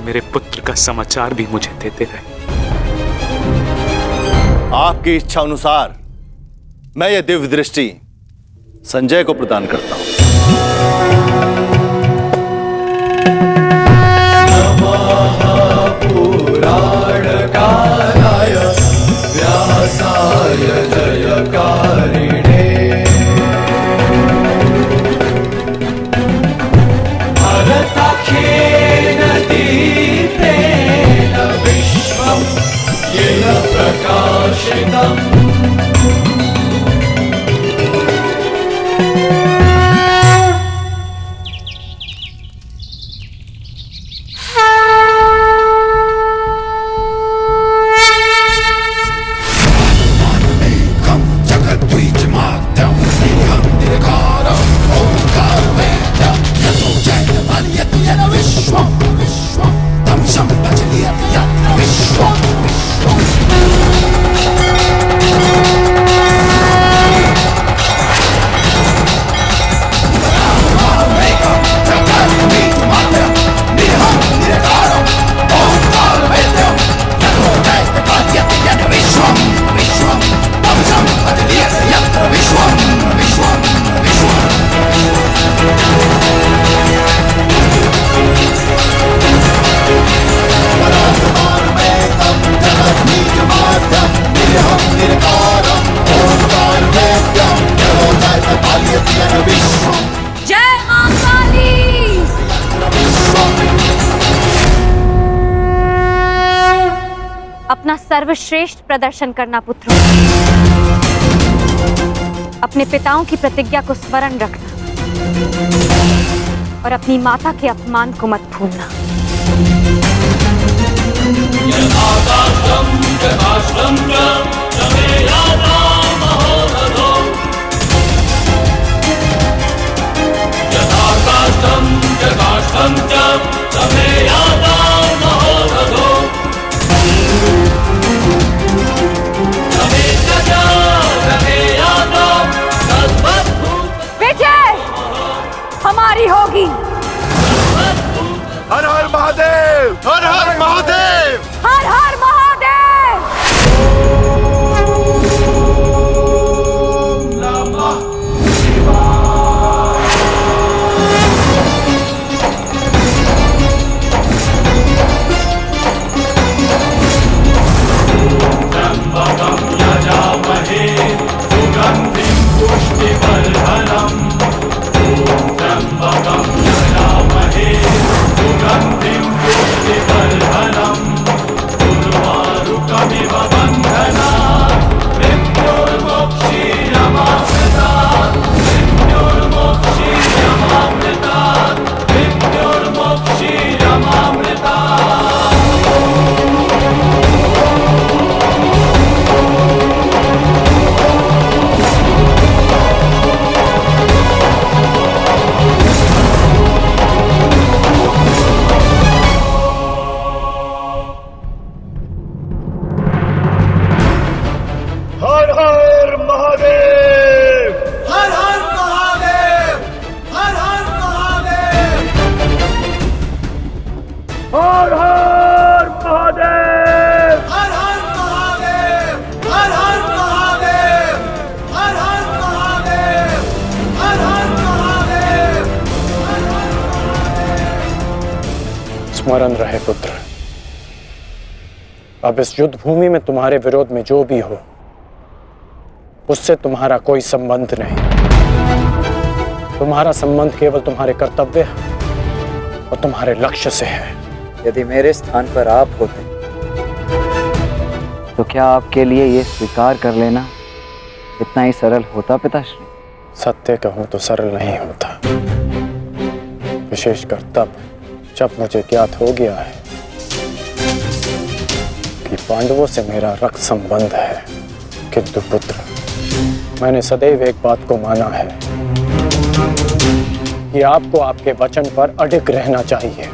मेरे पुत्र का समाचार भी मुझे देते रहे। आपकी इच्छा अनुसार मैं यह दिव्य दृष्टि संजय को प्रदान करता हूं। पुराणकाराय व्यासाय जयकारिणे भरताख्येन दीप्तेन विश्वं येन प्रकाशेन सर्वश्रेष्ठ प्रदर्शन करना पुत्रों। अपने पिताओं की प्रतिज्ञा को स्मरण रखना और अपनी माता के अपमान को मत भूलना। विजय हमारी होगी। हर हर महादेव, हर हर महादेव, हर हर महादेव। हर हर महादेव, हर हर महादेव, हर हर महादेव, हर हर महादेव, हर हर महादेव, हर हर महादेव, हर हर महादेव, हर हर महादेव। स्मरण रहे पुत्र, अब इस युद्ध भूमि में तुम्हारे विरोध में जो भी हो उससे तुम्हारा कोई संबंध नहीं। तुम्हारा संबंध केवल तुम्हारे कर्तव्य और तुम्हारे लक्ष्य से है। यदि मेरे स्थान पर आप होते तो क्या आपके लिए ये स्वीकार कर लेना इतना ही सरल होता पिताश्री? सत्य कहूं तो सरल नहीं होता, विशेषकर तब जब मुझे ज्ञात हो गया है कि पांडवों से मेरा रक्त संबंध है। किंतु पुत्र, मैंने सदैव एक बात को माना है कि आपको आपके वचन पर अडिग रहना चाहिए।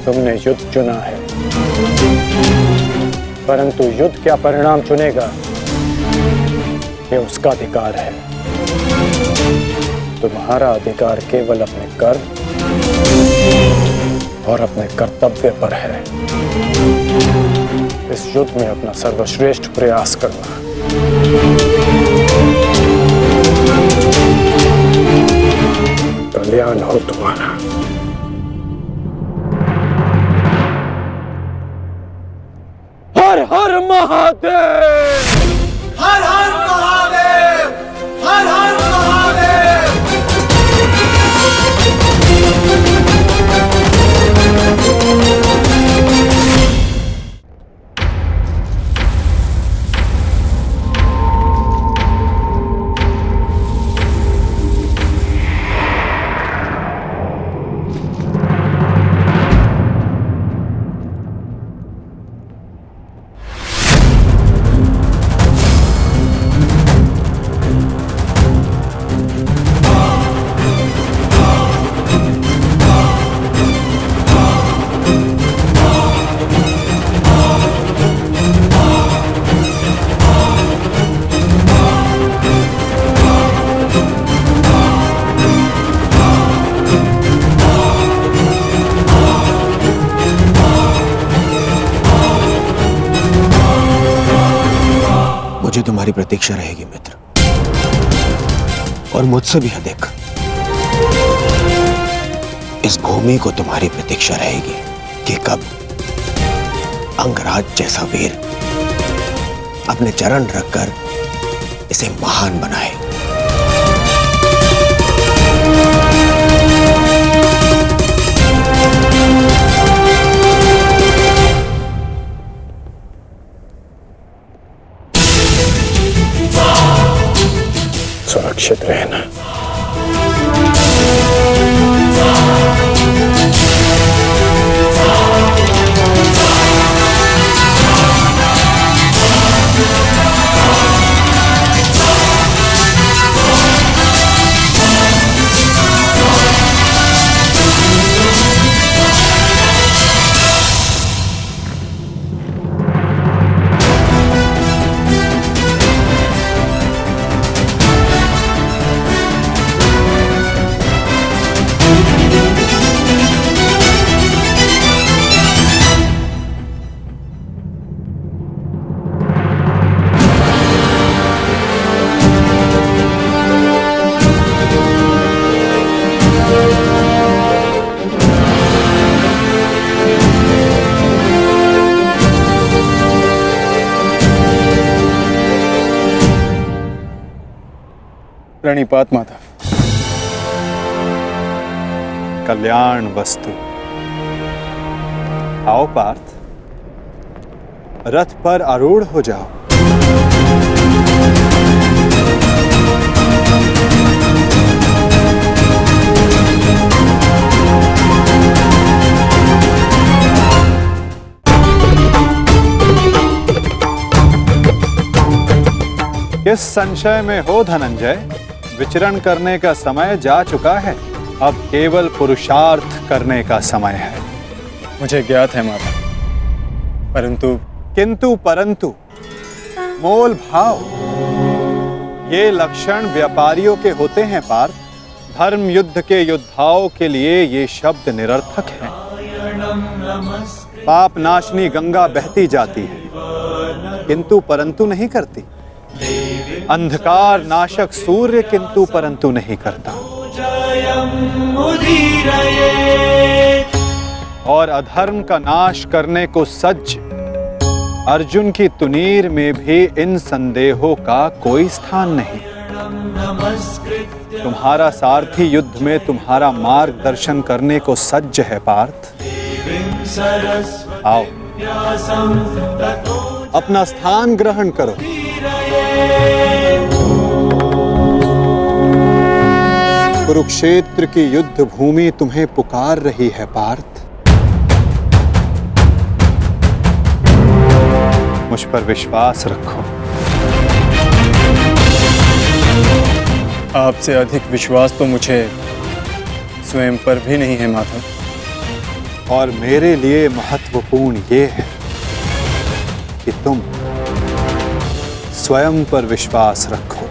तुमने युद्ध चुना है, परंतु युद्ध क्या परिणाम चुनेगा ये उसका अधिकार है। तुम्हारा अधिकार केवल अपने कर्म और अपने कर्तव्य पर है। इस युद्ध में अपना सर्वश्रेष्ठ प्रयास करना। कल्याण हो तुम्हारा। हर हर महादेव, हर हर महादेव, हर हर महादेव। मुझे तुम्हारी प्रतीक्षा रहेगी मित्र, और मुझसे भी अधिक इस भूमि को तुम्हारी प्रतीक्षा रहेगी कि कब अंगराज जैसा वीर अपने चरण रखकर इसे महान बनाए। प्रणिपात माधव। कल्याण वस्तु। आओ पार्थ, रथ पर आरूढ़ हो जाओ। किस संशय में हो धनंजय, विचरण करने का समय जा चुका है, अब केवल पुरुषार्थ करने का समय है। मुझे ज्ञात है माधव, परंतु किंतु परंतु मोल भाव, ये लक्षण व्यापारियों के होते हैं पार्थ। धर्म युद्ध के योद्धाओं के लिए ये शब्द निरर्थक हैं। पाप नाशनी गंगा बहती जाती है किंतु परंतु नहीं करती, अंधकार नाशक सूर्य किंतु परंतु नहीं करता, और अधर्म का नाश करने को सज्ज अर्जुन की तुनीर में भी इन संदेहों का कोई स्थान नहीं। तुम्हारा सारथी युद्ध में तुम्हारा मार्गदर्शन करने को सज्ज है पार्थ। आओ, अपना स्थान ग्रहण करो। कुरुक्षेत्र की युद्ध भूमि तुम्हें पुकार रही है पार्थ। मुझ पर विश्वास रखो। आपसे अधिक विश्वास तो मुझे स्वयं पर भी नहीं है माधव। और मेरे लिए महत्वपूर्ण ये है कि तुम स्वयं पर विश्वास रखो।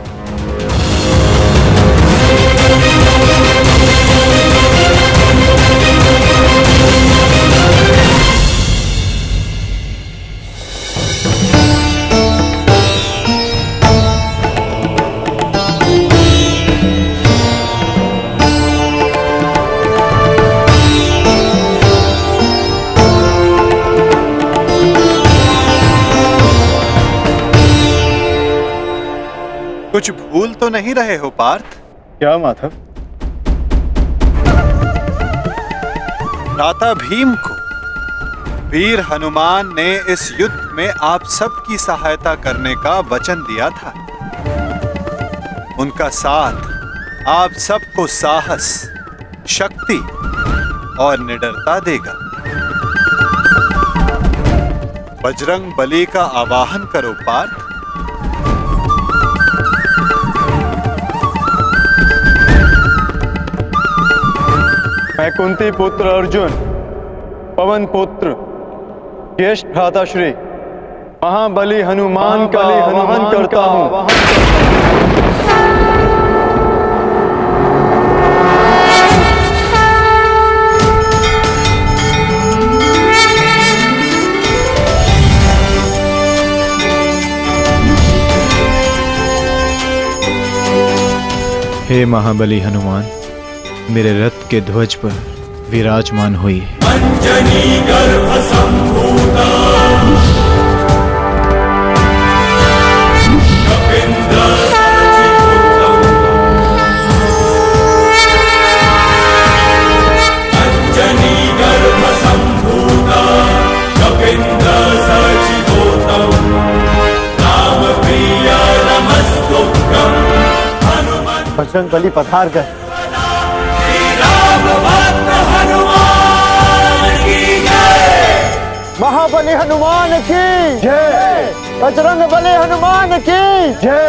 कुछ भूल तो नहीं रहे हो पार्थ? क्या माधव? भ्राता भीम को वीर हनुमान ने इस युद्ध में आप सबकी सहायता करने का वचन दिया था। उनका साथ आप सबको साहस, शक्ति और निडरता देगा। बजरंग बली का आवाहन करो पार्थ। मैं कुंती पुत्र अर्जुन, पवन पुत्र, ज्येष्ठ भ्राताश्री महाबली हनुमान का आवाहन करता हूँ। हे महाबली हनुमान, मेरे रथ के ध्वज पर विराजमान हुई। अंजनी गर्भ संभूता कपिंद्र सचिवोत्तम, अंजनी गर्भ संभूता कपिंद्र सचिवोत्तम, राम प्रिय नमस्तुभ्यं। बजरंग बली पधार गए। महाबली हनुमान की जय। बजरंग बली हनुमान की जय।